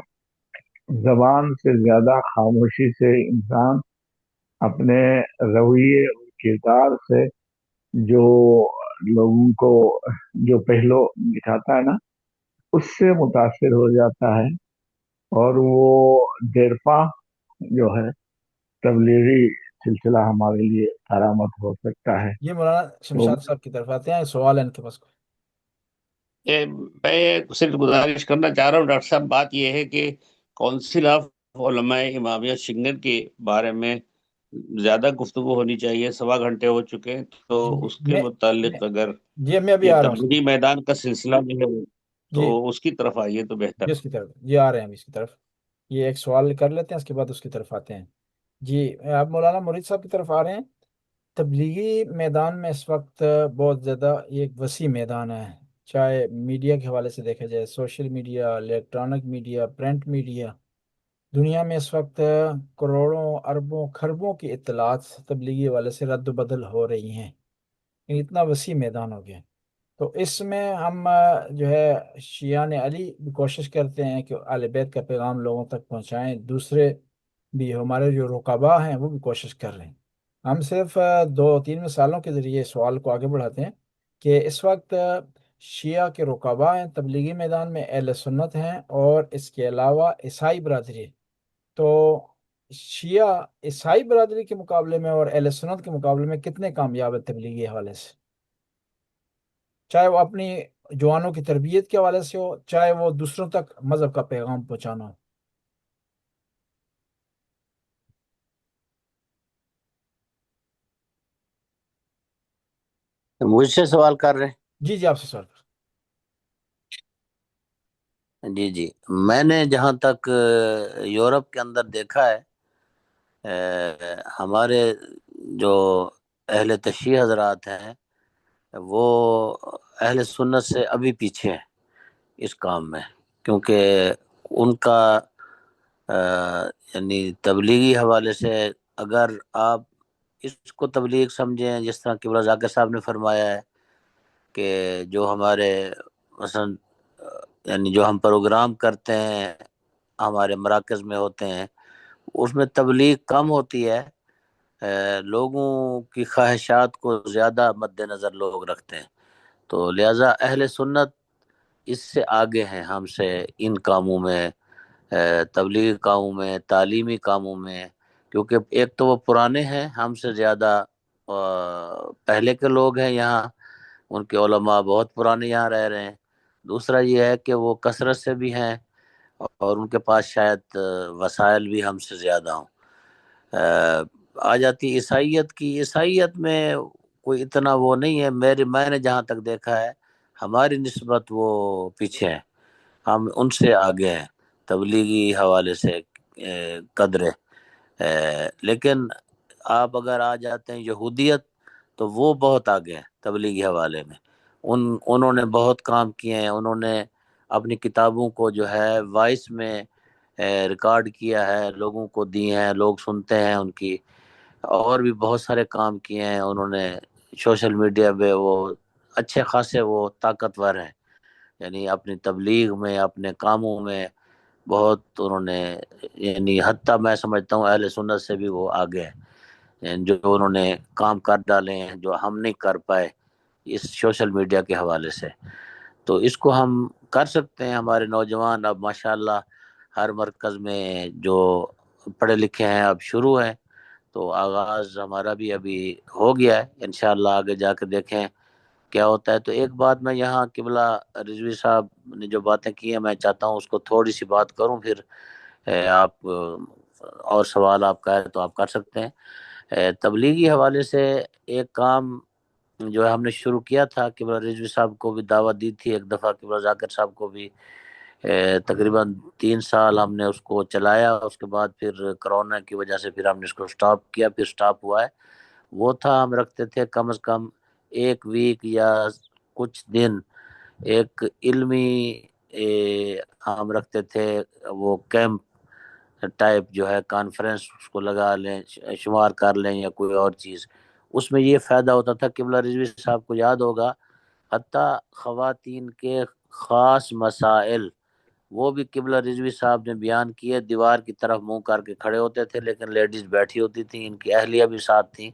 زبان سے زیادہ خاموشی سے انسان اپنے رویے اور کردار سے جو لوگوں کو جو پہلو دکھاتا ہے نا، اس سے متاثر ہو جاتا ہے، اور وہ دیرپا جو ہے تبلیغی سلسلہ ہمارے لیے کرامت ہو سکتا ہے. یہ مولانا تو شمشاد صاحب کی طرف آتے ہیں، سوال ہے ان کے پاس. میں صرف گزارش کرنا چاہ رہا ہوں ڈاکٹر صاحب، بات یہ ہے کہ کونسل آف علماء امامیہ شنگن کے بارے میں زیادہ گفتگو ہونی چاہیے. 1.25 گھنٹے ہو چکے ہیں، تو جی اس کے متعلق اگر میں ابھی یہ آ رہا ہوں اس تبلیغی میدان کا سلسلہ جو ہے جی تو اس کی طرف آئیے تو بہتر. جی اس کی طرف جی آ رہے ہیں ابھی اس کی طرف. یہ ایک سوال کر لیتے ہیں، اس کے بعد اس کی طرف آتے ہیں. جی آپ مولانا مرید صاحب کی طرف آ رہے ہیں. تبلیغی میدان میں اس وقت بہت زیادہ یہ ایک وسیع میدان ہے، چاہے میڈیا کے حوالے سے دیکھا جائے، social media, electronic media, print media. دنیا میں اس وقت کروڑوں اربوں خربوں کی اطلاعات تبلیغی حوالے سے رد و بدل ہو رہی ہیں. اتنا وسیع میدان ہو گیا. تو اس میں ہم جو ہے شیعان علی بھی کوشش کرتے ہیں کہ اہل بیت کا پیغام لوگوں تک پہنچائیں، دوسرے بھی ہمارے جو رقبا ہیں وہ بھی کوشش کر رہے ہیں. ہم صرف 2-3 مثالوں کے ذریعے سوال کو آگے بڑھاتے ہیں کہ اس وقت شیعہ کے رقبا ہیں تبلیغی میدان میں، اہل سنت ہیں، اور اس کے علاوہ عیسائی برادری ہے. تو شیعہ عیسائی برادری کے مقابلے میں اور اہل سنت کے مقابلے میں کتنے کامیاب ہے تبلیغی حوالے سے، چاہے وہ اپنی جوانوں کی تربیت کے حوالے سے ہو، چاہے وہ دوسروں تک مذہب کا پیغام پہنچانا ہو. مجھ سے سوال کر رہے جی جی آپ سے سوال کر. ہیں؟ جی جی، میں نے جہاں تک یورپ کے اندر دیکھا ہے، ہمارے جو اہل تشیع حضرات ہیں وہ اہل سنت سے ابھی پیچھے ہیں اس کام میں، کیونکہ ان کا یعنی تبلیغی حوالے سے اگر آپ اس کو تبلیغ سمجھیں، جس طرح قبلہ ذاکر صاحب نے فرمایا ہے کہ جو ہمارے مثلا یعنی جو ہم پروگرام کرتے ہیں ہمارے مراکز میں ہوتے ہیں، اس میں تبلیغ کم ہوتی ہے، لوگوں کی خواہشات کو زیادہ مد نظر لوگ رکھتے ہیں، تو لہذا اہل سنت اس سے آگے ہیں ہم سے ان کاموں میں، تبلیغ کاموں میں، تعلیمی کاموں میں، کیونکہ ایک تو وہ پرانے ہیں ہم سے زیادہ، پہلے کے لوگ ہیں یہاں، ان کے علماء بہت پرانے یہاں رہ رہے ہیں، دوسرا یہ ہے کہ وہ کثرت سے بھی ہیں اور ان کے پاس شاید وسائل بھی ہم سے زیادہ ہوں۔ آ جاتی عیسائیت کی، عیسائیت میں کوئی اتنا وہ نہیں ہے، میں نے جہاں تک دیکھا ہے ہماری نسبت وہ پیچھے ہے، ہم ان سے آگے ہیں تبلیغی حوالے سے قدرے، لیکن آپ اگر آ جاتے ہیں یہودیت تو وہ بہت آگے ہیں تبلیغی حوالے میں، انہوں نے بہت کام کیے ہیں، انہوں نے اپنی کتابوں کو جو ہے وائس میں ریکارڈ کیا ہے، لوگوں کو دی ہیں، لوگ سنتے ہیں ان کی، اور بھی بہت سارے کام کیے ہیں انہوں نے، سوشل میڈیا پہ وہ اچھے خاصے وہ طاقتور ہیں، یعنی اپنی تبلیغ میں اپنے کاموں میں بہت انہوں نے، یعنی حتیٰ میں سمجھتا ہوں اہل سنت سے بھی وہ آگے ہیں، یعنی جو انہوں نے کام کر ڈالے ہیں جو ہم نہیں کر پائے اس سوشل میڈیا کے حوالے سے، تو اس کو ہم کر سکتے ہیں۔ ہمارے نوجوان اب ماشاءاللہ ہر مرکز میں جو پڑھے لکھے ہیں اب شروع ہیں، تو آغاز ہمارا بھی ابھی ہو گیا ہے، انشاءاللہ آگے جا کے دیکھیں کیا ہوتا ہے۔ تو ایک بات میں یہاں قبلہ رضوی صاحب نے جو باتیں کی ہیں میں چاہتا ہوں اس کو تھوڑی سی بات کروں، پھر آپ اور سوال آپ کا ہے تو آپ کر سکتے ہیں۔ تبلیغی حوالے سے ایک کام جو ہے ہم نے شروع کیا تھا، قبلہ رضوی صاحب کو بھی دعوت دی تھی ایک دفعہ، قبلہ ذاکر صاحب کو بھی، تقریباً 3 سال ہم نے اس کو چلایا، اس کے بعد پھر کرونا کی وجہ سے پھر ہم نے اس کو سٹاپ کیا، پھر سٹاپ ہوا ہے۔ وہ تھا ہم رکھتے تھے کم از کم ایک ویک یا کچھ دن ایک علمی ہم رکھتے تھے، وہ کیمپ ٹائپ جو ہے کانفرنس، اس کو لگا لیں، شمار کر لیں یا کوئی اور چیز، اس میں یہ فائدہ ہوتا تھا، قبلہ رضوی صاحب کو یاد ہوگا، حتیٰ خواتین کے خاص مسائل وہ بھی قبلہ رضوی صاحب نے بیان کیے، دیوار کی طرف منہ کر کے کھڑے ہوتے تھے لیکن لیڈیز بیٹھی ہوتی تھیں، ان کی اہلیہ بھی ساتھ تھیں،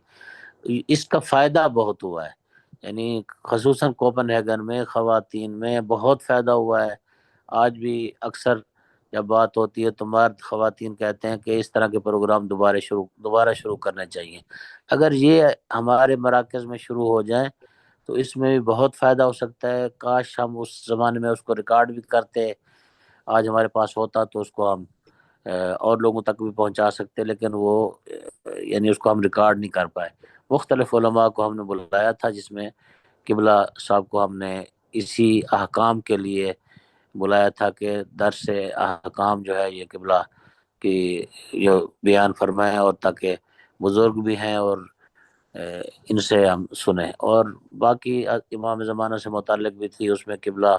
اس کا فائدہ بہت ہوا ہے، یعنی خصوصاً کوپن ہیگن میں خواتین میں بہت فائدہ ہوا ہے۔ آج بھی اکثر جب بات ہوتی ہے تو مرد خواتین کہتے ہیں کہ اس طرح کے پروگرام دوبارہ شروع کرنے چاہیے، اگر یہ ہمارے مراکز میں شروع ہو جائیں تو اس میں بھی بہت فائدہ ہو سکتا ہے۔ کاش ہم اس زمانے میں اس کو ریکارڈ بھی کرتے، آج ہمارے پاس ہوتا تو اس کو ہم اور لوگوں تک بھی پہنچا سکتے، لیکن وہ یعنی اس کو ہم ریکارڈ نہیں کر پائے۔ مختلف علماء کو ہم نے بلایا تھا، جس میں قبلہ صاحب کو ہم نے اسی احکام کے لیے بلایا تھا کہ درس احکام جو ہے یہ قبلہ کی یہ بیان فرمائیں، اور تاکہ بزرگ بھی ہیں اور ان سے ہم سنیں، اور باقی امام زمانہ سے متعلق بھی تھی، اس میں قبلہ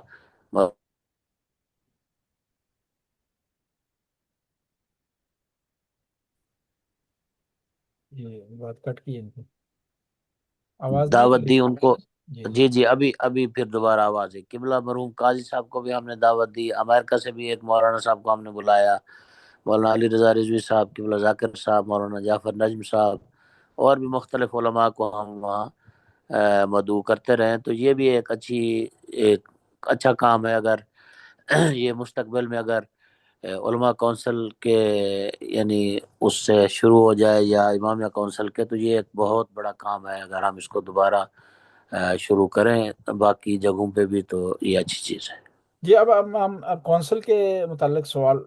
یہ بات کٹ کی ہے ان کی آواز نہیں آ دعوت رہی؟ دی ان کو۔ جی جی جی جی، ابھی پھر دوبارہ آواز ہے۔ قبلہ مرحوم قاضی صاحب کو بھی ہم نے دعوت دی، امریکہ سے بھی ایک مولانا صاحب کو ہم نے بلایا، مولانا علی رضا رضوی صاحب، قبلہ ذاکر صاحب، مولانا جعفر نجم صاحب، اور بھی مختلف علماء کو ہم وہاں مدعو کرتے رہے، تو یہ بھی ایک اچھا کام ہے۔ اگر یہ مستقبل میں اگر علماء کونسل کے یعنی اس سے شروع ہو جائے یا امامیہ کونسل کے، تو یہ ایک بہت بڑا کام ہے، اگر ہم اس کو دوبارہ شروع کریں باقی جگہوں پہ بھی تو یہ اچھی چیز ہے۔ جی، اب ہم اب کونسل کے متعلق سوال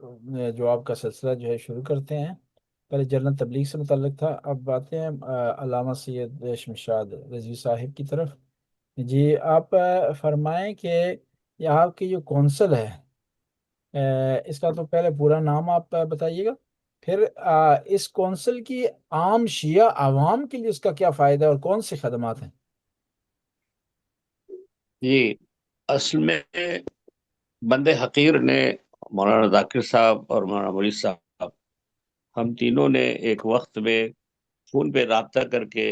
جواب کا سلسلہ جو ہے شروع کرتے ہیں۔ پہلے جنرل تبلیغ سے متعلق تھا، اب باتیں ہیں علامہ سید شمشاد رضوی صاحب کی طرف۔ جی، آپ فرمائیں کہ یہ آپ کی جو کونسل ہے، اس کا تو پہلے پورا نام آپ بتائیے گا، پھر اس کونسل کی عام شیعہ عوام کے لیے اس کا کیا فائدہ ہے اور کون سی خدمات ہیں؟ جی، اصل میں بند حقیر نے، مولانا ذاکر صاحب اور مولانا مرید صاحب، ہم تینوں نے ایک وقت میں فون پہ رابطہ کر کے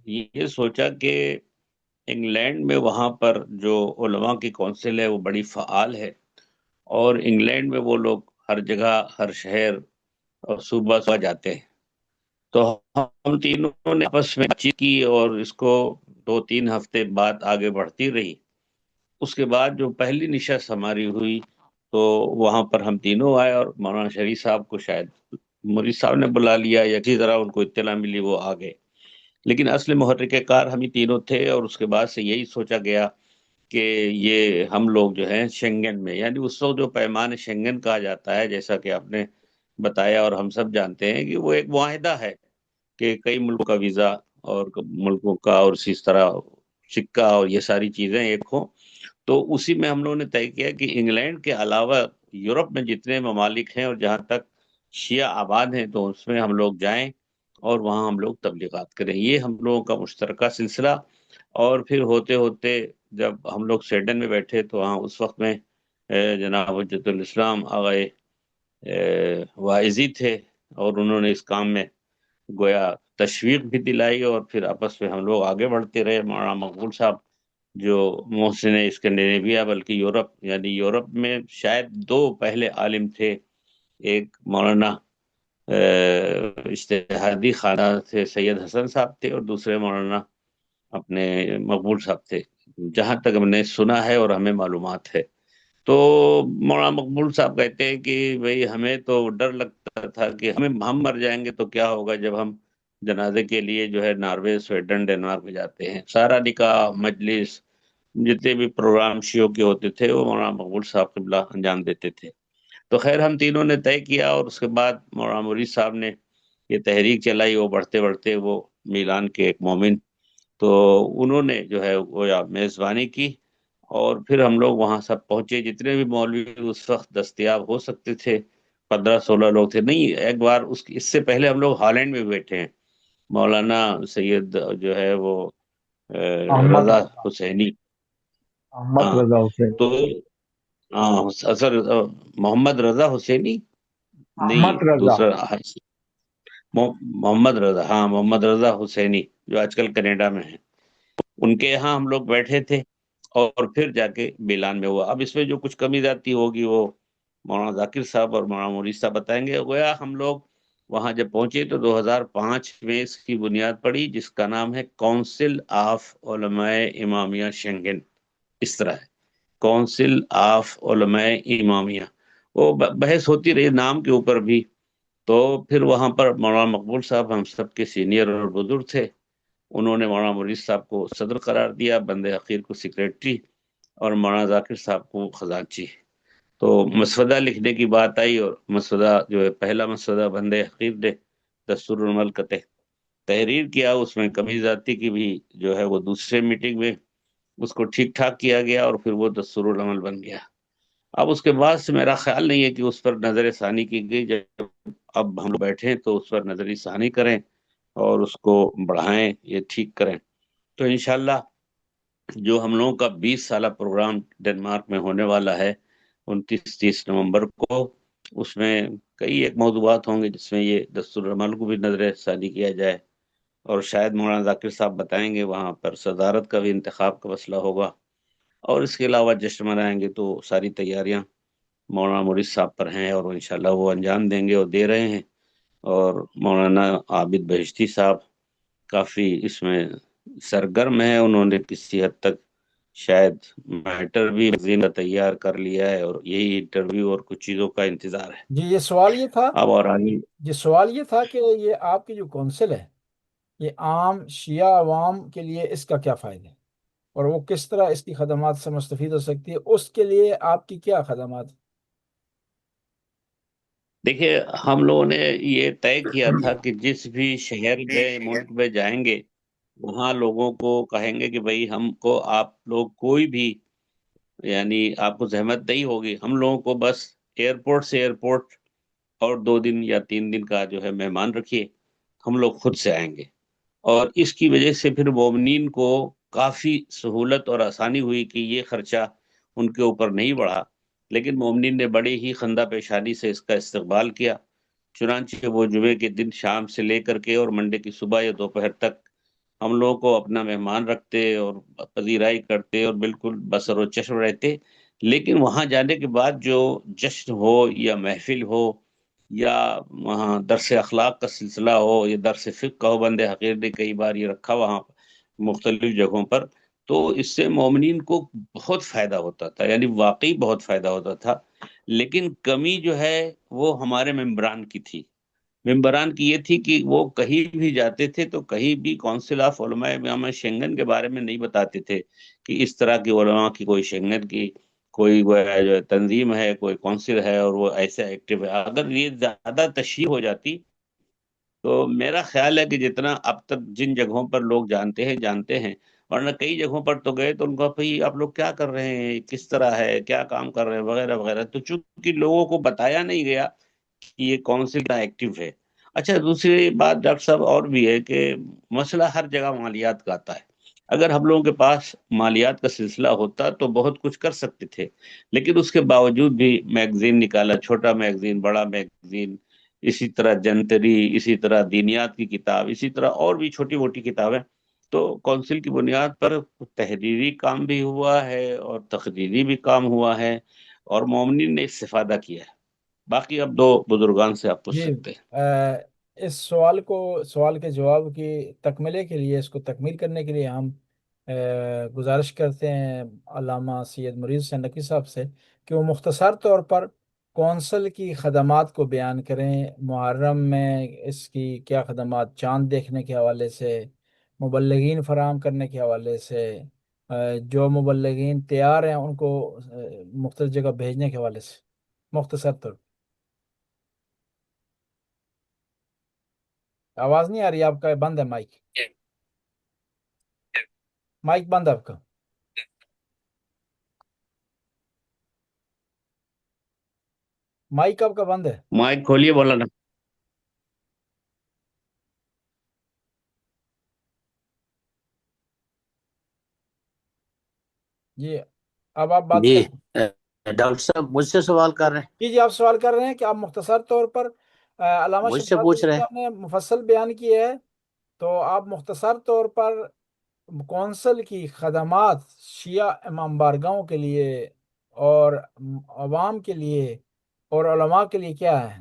یہ سوچا کہ انگلینڈ میں وہاں پر جو علماء کی کونسل ہے وہ بڑی فعال ہے، اور انگلینڈ میں وہ لوگ ہر جگہ، ہر شہر اور صوبہ صوبہ جاتے ہیں۔ تو ہم تینوں نے آپس میں بات چیت کی، اور اس کو 2-3 ہفتے بعد آگے بڑھتی رہی۔ اس کے بعد جو پہلی نشست ہماری ہوئی تو وہاں پر ہم تینوں آئے، اور مولانا شریف صاحب کو شاید مرید صاحب نے بلا لیا، یا کسی طرح ان کو اطلاع ملی، وہ آ گئے۔ لیکن اصل محرک کار ہم ہی تینوں تھے، اور اس کے بعد سے یہی سوچا گیا کہ یہ ہم لوگ جو ہیں شنگن میں، یعنی اس وقت جو پیمان شنگن کہا جاتا ہے، جیسا کہ آپ نے بتایا اور ہم سب جانتے ہیں، کہ وہ ایک معاہدہ ہے کہ کئی ملکوں کا ویزا اور ملکوں کا اور اسی طرح سکہ اور یہ ساری چیزیں ایک ہوں۔ تو اسی میں ہم لوگوں نے طے کیا کہ انگلینڈ کے علاوہ یورپ میں جتنے ممالک ہیں اور جہاں تک شیعہ آباد ہیں، تو اس میں ہم لوگ جائیں اور وہاں ہم لوگ تبلیغات کریں۔ یہ ہم لوگوں کا مشترکہ سلسلہ۔ اور پھر ہوتے ہوتے جب ہم لوگ سویڈن میں بیٹھے تو وہاں اس وقت میں جناب حجت الاسلام آغائے واعظی تھے، اور انہوں نے اس کام میں گویا تشویق بھی دلائی، اور پھر آپس میں ہم لوگ آگے بڑھتے رہے۔ مولانا مقبول صاحب جو محسن اسکینڈینیویا، بلکہ یورپ، یعنی یورپ میں شاید 2 پہلے عالم تھے، ایک مولانا اجتہادی خانہ سے سید حسن صاحب تھے، اور دوسرے مولانا اپنے مقبول صاحب تھے، جہاں تک ہم نے سنا ہے اور ہمیں معلومات ہے۔ تو مولانا مقبول صاحب کہتے ہیں کہ بھئی ہمیں تو ڈر لگتا تھا کہ ہم مر جائیں گے تو کیا ہوگا جب ہم جنازے کے لیے جو ہے ناروے، سویڈن، ڈنمارک میں جاتے ہیں۔ سارا نکاح، مجلس، جتنے بھی پروگرام شیعوں کے ہوتے تھے وہ مولانا مقبول صاحب قبلہ انجام دیتے تھے۔ تو خیر ہم تینوں نے طے کیا، اور اس کے بعد مولانا مرید صاحب نے یہ تحریک چلائی، وہ بڑھتے بڑھتے وہ میلان کے ایک مومن، تو انہوں نے جو ہے وہ میزبانی کی، اور پھر ہم لوگ وہاں سب پہنچے، جتنے بھی مولوی اس وقت دستیاب ہو سکتے تھے، 15-16 لوگ تھے۔ نہیں، ایک بار اس سے پہلے ہم لوگ ہالینڈ میں بیٹھے ہیں، مولانا سید جو ہے وہ احمد رضا رضا حسینی۔ احمد ہاں، رضا حسین تو ہاں اثر محمد رضا حسینی، نہیں احمد رضا دوسرا محمد رضا، ہاں محمد رضا حسینی، جو آج کل کینیڈا میں ہیں، ان کے یہاں ہم لوگ بیٹھے تھے، اور پھر جا کے میلان میں ہوا۔ اب اس میں جو کچھ کمی زیادتی ہوگی وہ مولانا ذاکر صاحب اور مولانا مرید صاحب بتائیں گے۔ گویا ہم لوگ وہاں جب پہنچے تو 2005 میں اس کی بنیاد پڑی، جس کا نام ہے کونسل آف علماء امامیہ شنگن، اس طرح ہے، کونسل آف علماء امامیہ۔ وہ بحث ہوتی رہی نام کے اوپر بھی۔ تو پھر وہاں پر مولانا مقبول صاحب ہم سب کے سینئر اور بزرگ تھے، انہوں نے مولانا مرید صاحب کو صدر قرار دیا، بند حقیر کو سیکریٹری، اور مولانا ذاکر صاحب کو خزانچی۔ تو مسودہ لکھنے کی بات آئی، اور مسودہ جو ہے پہلا مسودہ بند حقیر نے دستور العمل کا تحریر کیا، اس میں کمی زیادتی کی بھی جو ہے وہ دوسرے میٹنگ میں اس کو ٹھیک ٹھاک کیا گیا، اور پھر وہ دستور العمل بن گیا۔ اب اس کے بعد سے میرا خیال نہیں ہے کہ اس پر نظر ثانی کی گئی، جب اب ہم بیٹھے تو اس پر نظر ثانی کریں اور اس کو بڑھائیں، یہ ٹھیک کریں۔ تو انشاءاللہ جو ہم لوگوں کا 20 سالہ پروگرام ڈنمارک میں ہونے والا ہے 29-30 نومبر کو، اس میں کئی ایک موضوعات ہوں گے جس میں یہ دستور العمل کو بھی نظر ثانی کیا جائے، اور شاید مولانا ذاکر صاحب بتائیں گے وہاں پر صدارت کا بھی انتخاب کا مسئلہ ہوگا، اور اس کے علاوہ جشن منائیں گے۔ تو ساری تیاریاں مولانا مرید صاحب پر ہیں، اور انشاءاللہ وہ انجام دیں گے اور دے رہے ہیں۔ اور مولانا عابد بہشتی صاحب کافی اس میں سرگرم ہے، انہوں نے کسی حد تک شاید میٹر بھی میگزین کا تیار کر لیا ہے، اور یہی انٹرویو اور کچھ چیزوں کا انتظار ہے جی یہ سوال یہ تھا اب اور آگے۔ جی سوال یہ تھا کہ یہ آپ کی جو کونسل ہے، یہ عام شیعہ عوام کے لیے اس کا کیا فائدہ ہے، اور وہ کس طرح اس کی خدمات سے مستفید ہو سکتی ہے، اس کے لیے آپ کی کیا خدمات؟ دیکھیے ہم لوگوں نے یہ طے کیا تھا کہ جس بھی شہر میں ملک میں جائیں گے وہاں لوگوں کو کہیں گے کہ بھئی ہم کو آپ لوگ کوئی بھی، یعنی آپ کو زحمت نہیں ہوگی، ہم لوگوں کو بس ایئرپورٹ سے ایئرپورٹ اور 2 دن یا 3 دن کا جو ہے مہمان رکھیے، ہم لوگ خود سے آئیں گے۔ اور اس کی وجہ سے پھر مومنین کو کافی سہولت اور آسانی ہوئی کہ یہ خرچہ ان کے اوپر نہیں بڑھا، لیکن مومنین نے بڑے ہی خندہ پیشانی سے اس کا استقبال کیا۔ چنانچہ وہ جمعے کے دن شام سے لے کر کے اور منڈے کی صبح یا دوپہر تک ہم لوگوں کو اپنا مہمان رکھتے اور پذیرائی کرتے اور بالکل بسر و چشم رہتے۔ لیکن وہاں جانے کے بعد جو جشن ہو یا محفل ہو یا وہاں درس اخلاق کا سلسلہ ہو یا درس فقہ کا ہو، بندے حقیر نے کئی بار یہ رکھا وہاں مختلف جگہوں پر، تو اس سے مومنین کو بہت فائدہ ہوتا تھا، یعنی واقعی بہت فائدہ ہوتا تھا۔ لیکن کمی جو ہے وہ ہمارے ممبران کی تھی۔ ممبران کی یہ تھی کہ وہ کہیں بھی جاتے تھے تو کہیں بھی کونسل آف علماء امام شنگن کے بارے میں نہیں بتاتے تھے کہ اس طرح کی علماء کی کوئی شنگن کی کوئی جو ہے تنظیم ہے، کوئی کونسل ہے اور وہ ایسا ایکٹیو ہے۔ اگر یہ زیادہ تشہیر ہو جاتی تو میرا خیال ہے کہ جتنا اب تک جن جگہوں پر لوگ جانتے ہیں، ورنہ کئی جگہوں پر تو گئے تو ان کو بھائی آپ لوگ کیا کر رہے ہیں، کس طرح ہے، کیا کام کر رہے ہیں وغیرہ وغیرہ، تو چونکہ لوگوں کو بتایا نہیں گیا کہ یہ کونسل کا ایکٹیو ہے۔ اچھا، دوسری بات ڈاکٹر صاحب اور بھی ہے کہ مسئلہ ہر جگہ مالیات کا آتا ہے۔ اگر ہم لوگوں کے پاس مالیات کا سلسلہ ہوتا تو بہت کچھ کر سکتے تھے، لیکن اس کے باوجود بھی میگزین نکالا، چھوٹا میگزین، بڑا میگزین، اسی طرح جنتری، اسی طرح دینیات کی کتاب، اسی طرح اور بھی چھوٹی موٹی کتابیں، تو کونسل کی بنیاد پر تحریری کام بھی ہوا ہے اور تقریری بھی کام ہوا ہے اور مومنین نے استفادہ کیا ہے۔ باقی اب دو بزرگان سے آپ پوچھ جی، سکتے ہیں۔ اس سوال کے جواب کی تکملے کے لیے، اس کو تکمیل کرنے کے لیے ہم گزارش کرتے ہیں علامہ سید مرید حسین نقوی صاحب سے کہ وہ مختصر طور پر کونسل کی خدمات کو بیان کریں۔ محرم میں اس کی کیا خدمات، چاند دیکھنے کے حوالے سے، مبلغین فراہم کرنے کے حوالے سے، جو مبلغین تیار ہیں ان کو مختلف جگہ بھیجنے کے حوالے سے، مختصر طور پر۔ آواز نہیں آ رہی آپ کا، بند ہے مائک، مائک بند ہے آپ کا۔ مائک آپ کا بند ہے۔ مائک کھولیے، بولا نا۔ جی، اب آپ بات جی، کریں۔ ڈاکٹر صاحب مجھ سے سوال کر رہے ہیں؟ جی جی، آپ سوال کر رہے ہیں کہ آپ مختصر طور پر علامہ مجھ سے شفاعت پوچھ رہے ہیں؟ صاحب نے مفصل بیان کیا ہے، تو آپ مختصر طور پر کونسل کی خدمات شیعہ امام بارگاہوں کے لیے اور عوام کے لیے اور علماء کے لیے کیا ہے؟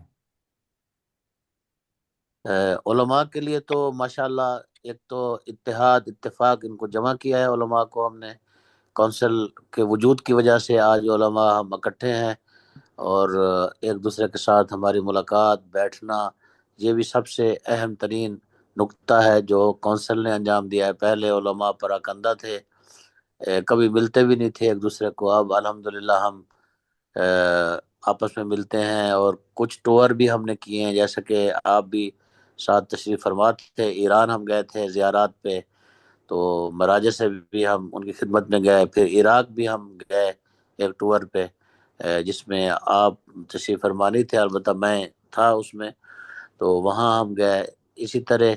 علماء کے لیے تو ماشاءاللہ ایک تو اتفاق ان کو جمع کیا ہے علماء کو ہم نے، کونسل کے وجود کی وجہ سے آج علماء ہم اکٹھے ہیں اور ایک دوسرے کے ساتھ ہماری ملاقات، بیٹھنا، یہ بھی سب سے اہم ترین نقطہ ہے جو کونسل نے انجام دیا ہے۔ پہلے علماء پراکندہ تھے، کبھی ملتے بھی نہیں تھے ایک دوسرے کو، اب الحمدللہ ہم آپس میں ملتے ہیں اور کچھ ٹور بھی ہم نے کیے ہیں، جیسا کہ آپ بھی ساتھ تشریف فرما تھے۔ ایران ہم گئے تھے زیارات پہ، تو مراجع سے بھی ہم ان کی خدمت میں گئے، پھر عراق بھی ہم گئے ایک ٹور پہ جس میں آپ تشریف فرما نہیں تھے، البتہ میں تھا اس میں، تو وہاں ہم گئے۔ اسی طرح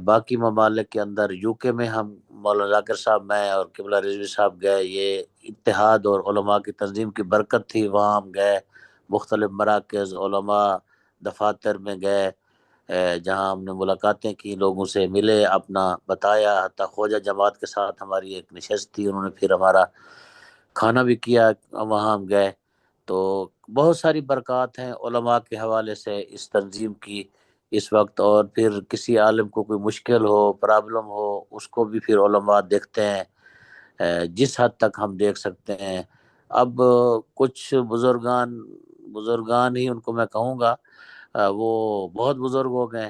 باقی ممالک کے اندر یو کے میں ہم مولانا ذاکر صاحب، میں اور قبلہ رضوی صاحب گئے۔ یہ اتحاد اور علماء کی تنظیم کی برکت تھی، وہاں ہم گئے۔ مختلف مراکز، علماء دفاتر میں گئے جہاں ہم نے ملاقاتیں کی، لوگوں سے ملے، اپنا بتایا، حتیٰ خواجہ جماعت کے ساتھ ہماری ایک نشست تھی، انہوں نے پھر ہمارا کھانا بھی کیا، وہاں ہم گئے۔ تو بہت ساری برکات ہیں علماء کے حوالے سے اس تنظیم کی اس وقت، اور پھر کسی عالم کو کوئی مشکل ہو، پرابلم ہو، اس کو بھی پھر علماء دیکھتے ہیں جس حد تک ہم دیکھ سکتے ہیں۔ اب کچھ بزرگان ہی ان کو میں کہوں گا، وہ بہت بزرگ ہو گئے،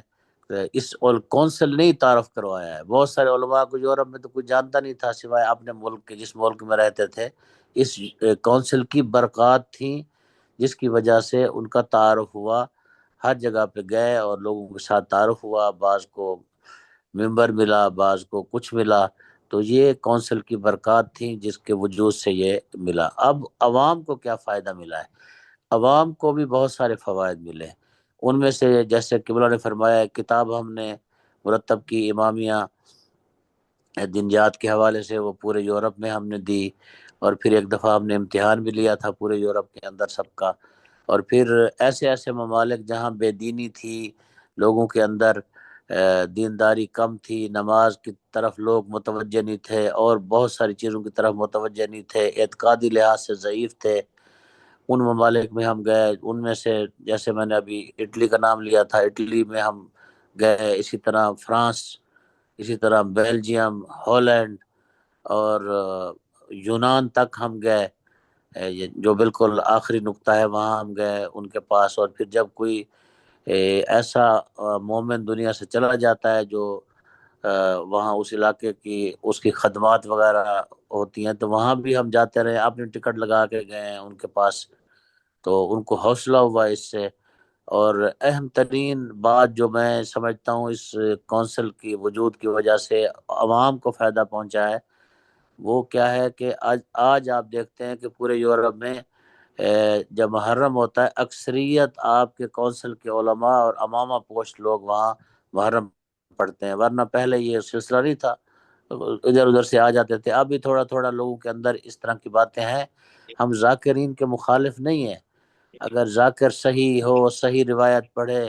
اس کونسل نے ہی تعارف کروایا ہے بہت سارے علماء کو۔ یورپ میں تو کوئی جانتا نہیں تھا سوائے اپنے ملک کے، جس ملک میں رہتے تھے۔ اس کونسل کی برکات تھیں جس کی وجہ سے ان کا تعارف ہوا، ہر جگہ پہ گئے اور لوگوں کے ساتھ تعارف ہوا، بعض کو ممبر ملا، بعض کو کچھ ملا، تو یہ کونسل کی برکات تھیں جس کے وجود سے یہ ملا۔ اب عوام کو کیا فائدہ ملا ہے؟ عوام کو بھی بہت سارے فوائد ملے، ان میں سے جیسے قبلہ نے فرمایا، کتاب ہم نے مرتب کی امامیہ، دنیات کے حوالے سے وہ پورے یورپ میں ہم نے دی، اور پھر ایک دفعہ ہم نے امتحان بھی لیا تھا پورے یورپ کے اندر سب کا، اور پھر ایسے ایسے ممالک جہاں بے دینی تھی، لوگوں کے اندر دینداری کم تھی، نماز کی طرف لوگ متوجہ نہیں تھے، اور بہت ساری چیزوں کی طرف متوجہ نہیں تھے، اعتقادی لحاظ سے ضعیف تھے، ان ممالک میں ہم گئے۔ ان میں سے جیسے میں نے ابھی اٹلی کا نام لیا تھا، اٹلی میں ہم گئے، اسی طرح فرانس، اسی طرح بیلجیم، ہالینڈ، اور یونان تک ہم گئے، یہ جو بالکل آخری نقطہ ہے وہاں ہم گئے ان کے پاس۔ اور پھر جب کوئی ایسا مومن دنیا سے چلا جاتا ہے جو وہاں اس علاقے کی اس کی خدمات وغیرہ ہوتی ہیں، تو وہاں بھی ہم جاتے رہے، اپنے ٹکٹ لگا کے گئے ہیں ان کے پاس، تو ان کو حوصلہ ہوا اس سے۔ اور اہم ترین بات جو میں سمجھتا ہوں اس کونسل کی وجود کی وجہ سے عوام کو فائدہ پہنچا ہے، وہ کیا ہے کہ آج آپ دیکھتے ہیں کہ پورے یورپ میں جب محرم ہوتا ہے، اکثریت آپ کے کونسل کے علماء اور امامہ پوسٹ لوگ وہاں محرم پڑھتے ہیں، ورنہ پہلے یہ سلسلہ نہیں تھا، ادھر ادھر سے آ جاتے تھے۔ اب بھی تھوڑا تھوڑا لوگوں کے اندر اس طرح کی باتیں ہیں۔ ہم ذاکرین کے مخالف نہیں ہیں، اگر ذاکر صحیح ہو، صحیح روایت پڑھے،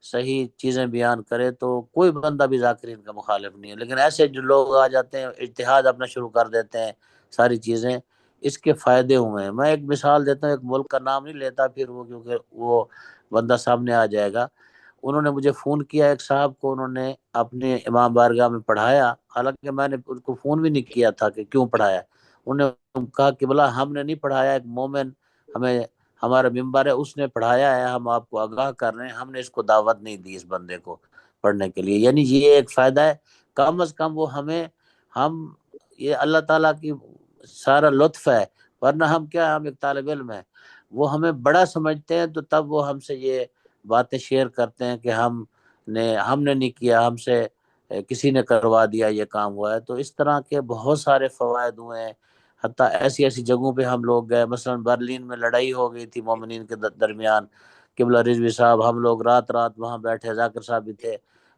صحیح چیزیں بیان کرے، تو کوئی بندہ بھی ذاکرین کا مخالف نہیں ہے، لیکن ایسے جو لوگ آ جاتے ہیں اجتہاد اپنا شروع کر دیتے ہیں ساری چیزیں، اس کے فائدے ہوئے ہیں۔ میں ایک مثال دیتا ہوں، ایک ملک کا نام نہیں لیتا پھر وہ، کیونکہ وہ بندہ سامنے آ جائے گا۔ انہوں نے مجھے فون کیا، ایک صاحب کو انہوں نے اپنے امام بارگاہ میں پڑھایا، حالانکہ میں نے ان کو فون بھی نہیں کیا تھا کہ کیوں پڑھایا۔ انہوں نے کہا کہ بلا ہم نے نہیں پڑھایا، ایک مومن ہمیں، ہمارا ممبر ہے اس نے پڑھایا ہے، ہم آپ کو آگاہ کر رہے ہیں، ہم نے اس کو دعوت نہیں دی اس بندے کو پڑھنے کے لیے۔ یعنی یہ ایک فائدہ ہے، کم از کم وہ ہمیں، ہم یہ اللہ تعالیٰ کی سارا لطف ہے، ورنہ ہم کیا، ہم ایک طالب علم ہیں، وہ ہمیں بڑا سمجھتے ہیں، تو تب وہ ہم سے یہ باتیں شیئر کرتے ہیں کہ ہم نے نہیں کیا، ہم سے کسی نے کروا دیا، یہ کام ہوا ہے۔ تو اس طرح کے بہت سارے فوائد ہوئے ہیں، حتیٰ ایسی ایسی جگہوں پہ ہم لوگ گئے، مثلا برلن میں لڑائی ہو گئی تھی مومنین کے درمیان، قبلہ رضوی صاحب، ہم لوگ رات رات وہاں بیٹھے، ذاکر صاحب بھی تھے،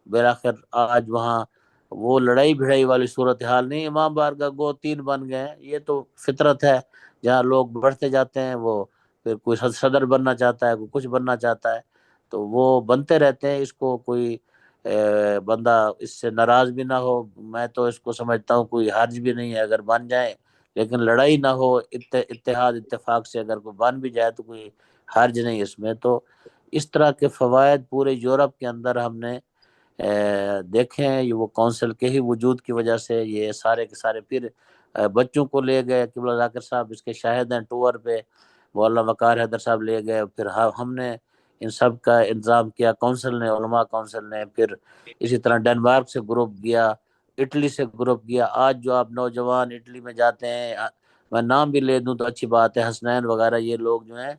بالآخر آج وہاں وہ لڑائی بھڑائی والی صورتحال نہیں، امام بارگاہ گو 3 بن گئے۔ یہ تو فطرت ہے، جہاں لوگ بڑھتے جاتے ہیں، وہ پھر کوئی صدر بننا چاہتا ہے، کوئی کچھ بننا چاہتا ہے، تو وہ بنتے رہتے ہیں، اس کو کوئی بندہ اس سے ناراض بھی نہ ہو۔ میں تو اس کو سمجھتا ہوں کوئی حرج بھی نہیں ہے اگر بن جائے، لیکن لڑائی نہ ہو، اتحاد اتفاق سے اگر کوئی بن بھی جائے تو کوئی حرج نہیں اس میں۔ تو اس طرح کے فوائد پورے یورپ کے اندر ہم نے دیکھے ہیں، یہ وہ کونسل کے ہی وجود کی وجہ سے یہ سارے کے سارے۔ پھر بچوں کو لے گئے، قبلہ ذاکر صاحب اس کے شاہد ہیں ٹور پہ، مولانا وقار حیدر صاحب لے گئے، پھر ہم نے ان سب کا انتظام کیا، کونسل نے، علماء کونسل نے۔ پھر اسی طرح ڈنمارک سے گروپ گیا، اٹلی سے گروپ گیا۔ آج جو آپ نوجوان اٹلی میں جاتے ہیں، میں نام بھی لے دوں تو اچھی بات ہے، حسنین وغیرہ، یہ لوگ جو ہیں،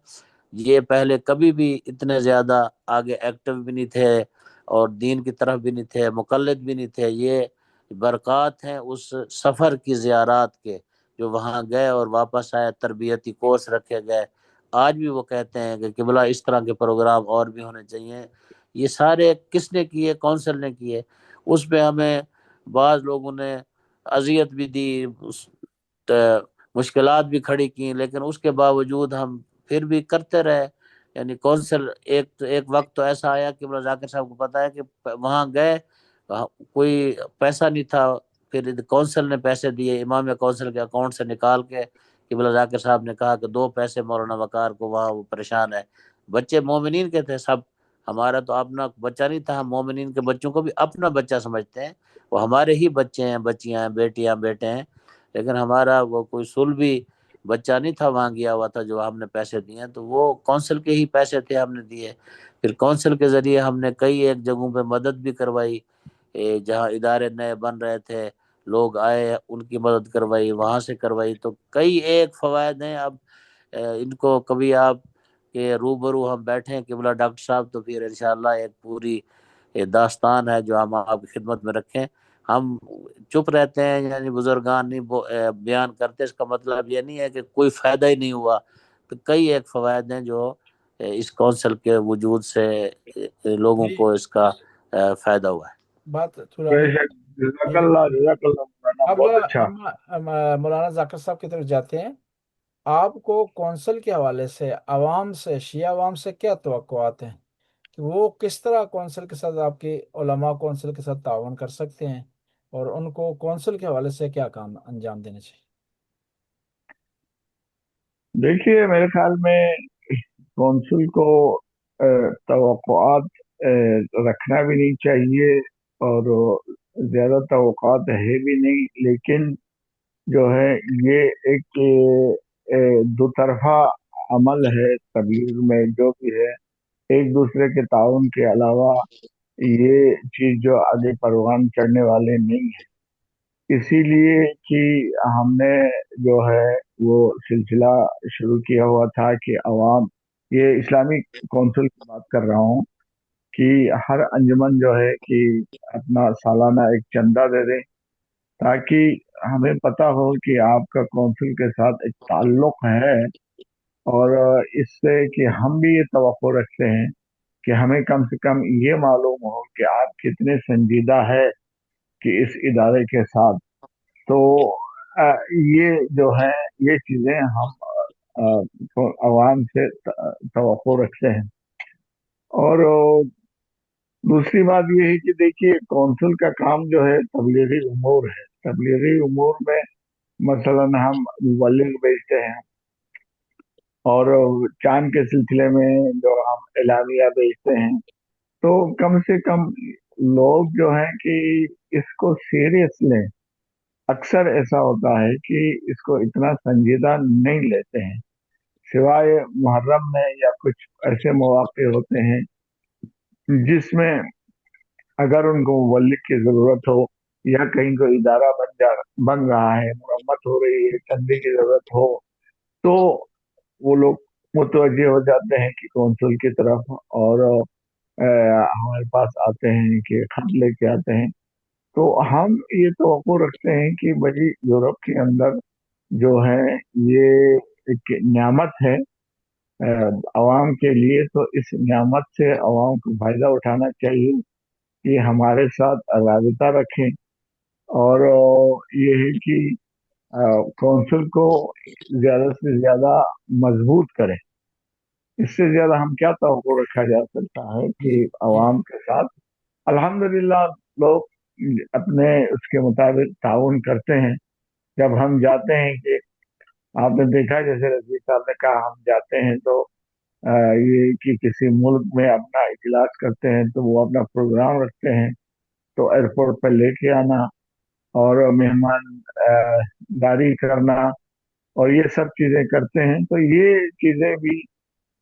یہ پہلے کبھی بھی اتنے زیادہ آگے ایکٹیو بھی نہیں تھے، اور دین کی طرف بھی نہیں تھے، مقلد بھی نہیں تھے۔ یہ برکات ہیں اس سفر کی، زیارات کے، جو وہاں گئے اور واپس آئے، تربیتی کورس رکھے گئے۔ آج بھی وہ کہتے ہیں کہ قبلہ اس طرح کے پروگرام اور بھی ہونے چاہیے۔ یہ سارے کس نے کیے؟ کونسل نے کیے۔ اس پہ ہمیں بعض لوگوں نے اذیت بھی دی، مشکلات بھی کھڑی کی، لیکن اس کے باوجود ہم پھر بھی کرتے رہے۔ یعنی کونسل ایک وقت تو ایسا آیا کہ ذاکر صاحب کو پتا ہے کہ وہاں گئے، کوئی پیسہ نہیں تھا، پھر کونسل نے پیسے دیے، امام کونسل کے اکاؤنٹ سے نکال کے، کہ ذاکر صاحب نے کہا کہ 2 پیسے مولانا وقار کو، وہاں وہ پریشان ہے۔ بچے مومنین کے تھے سب، ہمارا تو اپنا بچہ نہیں تھا، ہم مومنین کے بچوں کو بھی اپنا بچہ سمجھتے ہیں، وہ ہمارے ہی بچے ہیں، بچیاں ہیں، بیٹیاں بیٹے ہیں، لیکن ہمارا وہ کوئی صلبی بچہ نہیں تھا وہاں گیا ہوا تھا جو ہم نے پیسے دیے ہیں، تو وہ کونسل کے ہی پیسے تھے ہم نے دیے۔ پھر کونسل کے ذریعے ہم نے کئی ایک جگہوں پہ مدد بھی کروائی، جہاں ادارے نئے بن رہے تھے، لوگ آئے ان کی مدد کروائی، وہاں سے کروائی۔ تو کئی ایک فوائد ہیں، اب ان کو کبھی آپ کے روبرو ہم بیٹھیں قبلہ ڈاکٹر صاحب، تو پھر انشاءاللہ ایک پوری داستان ہے جو ہم آپ کی خدمت میں رکھیں۔ ہم چپ رہتے ہیں، یعنی بزرگان نہیں بیان کرتے، اس کا مطلب یہ نہیں ہے کہ کوئی فائدہ ہی نہیں ہوا۔ تو کئی ایک فوائد ہیں جو اس کونسل کے وجود سے لوگوں جی، کو اس کا فائدہ ہوا ہے۔ بات تھوڑا بے شک، جزاک جی اللہ، جزاک اللہ مولانا اب بہت اچھا. ہم مولانا ذاکر صاحب کی طرف جاتے ہیں. آپ کو کونسل کے حوالے سے عوام سے، شیعہ عوام سے کیا توقعات ہیں کہ وہ کس طرح کونسل کے ساتھ، آپ کی علماء کونسل کے ساتھ تعاون کر سکتے ہیں، اور ان کو کونسل کے حوالے سے کیا کام انجام دینے چاہیے؟ دیکھیے میرے خیال میں کونسل کو توقعات رکھنا بھی نہیں چاہیے، اور زیادہ توقعات ہے بھی نہیں، لیکن جو ہے یہ ایک دو طرفہ عمل ہے تبلیغ میں جو بھی ہے. ایک دوسرے کے تعاون کے علاوہ یہ چیز جو آگے پروان چڑھنے والے نہیں ہے. اسی لیے کہ ہم نے جو ہے وہ سلسلہ شروع کیا ہوا تھا کہ عوام، یہ اسلامی کونسل کی بات کر رہا ہوں، کہ ہر انجمن جو ہے کہ اپنا سالانہ ایک چندہ دے دیں، تاکہ ہمیں پتہ ہو کہ آپ کا کونسل کے ساتھ ایک تعلق ہے، اور اس سے کہ ہم بھی یہ توقع رکھتے ہیں کہ ہمیں کم سے کم یہ معلوم ہو کہ آپ کتنے سنجیدہ ہے کہ اس ادارے کے ساتھ. تو یہ جو ہے یہ چیزیں ہم عوام سے توقع رکھتے ہیں. اور دوسری بات یہ ہے کہ دیکھیے کونسل کا کام جو ہے تبلیغی امور ہے. تبلیغی امور میں مثلا ہم مبلغ بھیجتے ہیں، اور چاند کے سلسلے میں جو ہم اعلامیہ بھیجتے ہیں، تو کم سے کم لوگ جو ہیں کہ اس کو سیریس لیں. اکثر ایسا ہوتا ہے کہ اس کو اتنا سنجیدہ نہیں لیتے ہیں، سوائے محرم میں یا کچھ ایسے مواقع ہوتے ہیں جس میں اگر ان کو مبلغ کی ضرورت ہو، یا کہیں کو ادارہ بن رہا ہے، مرمت ہو رہی ہے، چندے کی ضرورت ہو، تو وہ لوگ متوجہ ہو جاتے ہیں کہ کونسل کی طرف، اور ہمارے پاس آتے ہیں کہ خط لے کے آتے ہیں. تو ہم یہ توقع رکھتے ہیں کہ بھائی یورپ کے اندر جو ہے یہ ایک نعمت ہے عوام کے لیے، تو اس نعمت سے عوام کو فائدہ اٹھانا چاہیے کہ ہمارے ساتھ رابطہ رکھیں. اور یہ ہے کہ کونسل کو زیادہ سے زیادہ مضبوط کریں. اس سے زیادہ ہم کیا توقع رکھا جا سکتا ہے کہ جی عوام کے ساتھ الحمدللہ لوگ اپنے اس کے مطابق تعاون کرتے ہیں. جب ہم جاتے ہیں کہ آپ نے دیکھا جیسے رضوی صاحب نے کہا، ہم جاتے ہیں تو یہ کہ کسی ملک میں اپنا اجلاس کرتے ہیں تو وہ اپنا پروگرام رکھتے ہیں، تو ایئرپورٹ پہ لے کے آنا اور مہمان داری کرنا اور یہ سب چیزیں کرتے ہیں. تو یہ چیزیں بھی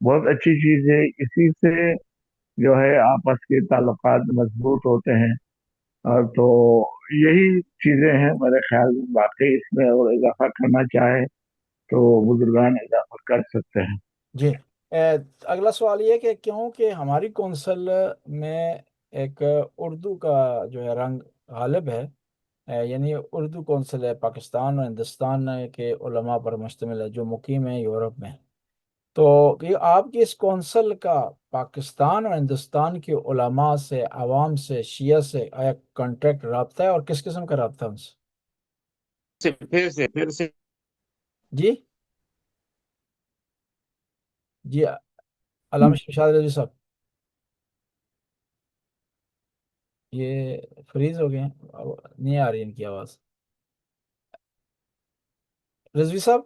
بہت اچھی چیز ہے. اسی سے جو ہے آپس کے تعلقات مضبوط ہوتے ہیں. اور تو یہی چیزیں ہیں میرے خیال میں. باقی اس میں اور اضافہ کرنا چاہے تو بزرگان اضافہ کر سکتے ہیں. جی اگلا سوال یہ ہے کہ کیونکہ ہماری کونسل میں ایک اردو کا جو ہے رنگ غالب ہے، یعنی اردو کونسل ہے، پاکستان اور ہندوستان کے علماء پر مشتمل ہے جو مقیم ہیں یورپ میں. تو یہ آپ کی اس کونسل کا پاکستان اور ہندوستان کے علماء سے، عوام سے، شیعہ سے آیا کانٹیکٹ، رابطہ ہے، اور کس قسم کا رابطہ ہے ان سے؟ پھر سے جی جی علامہ شمشاد رضوی صاحب، یہ فریز ہو گئے ہیں، نہیں آ رہی ان کی آواز. رضوی صاحب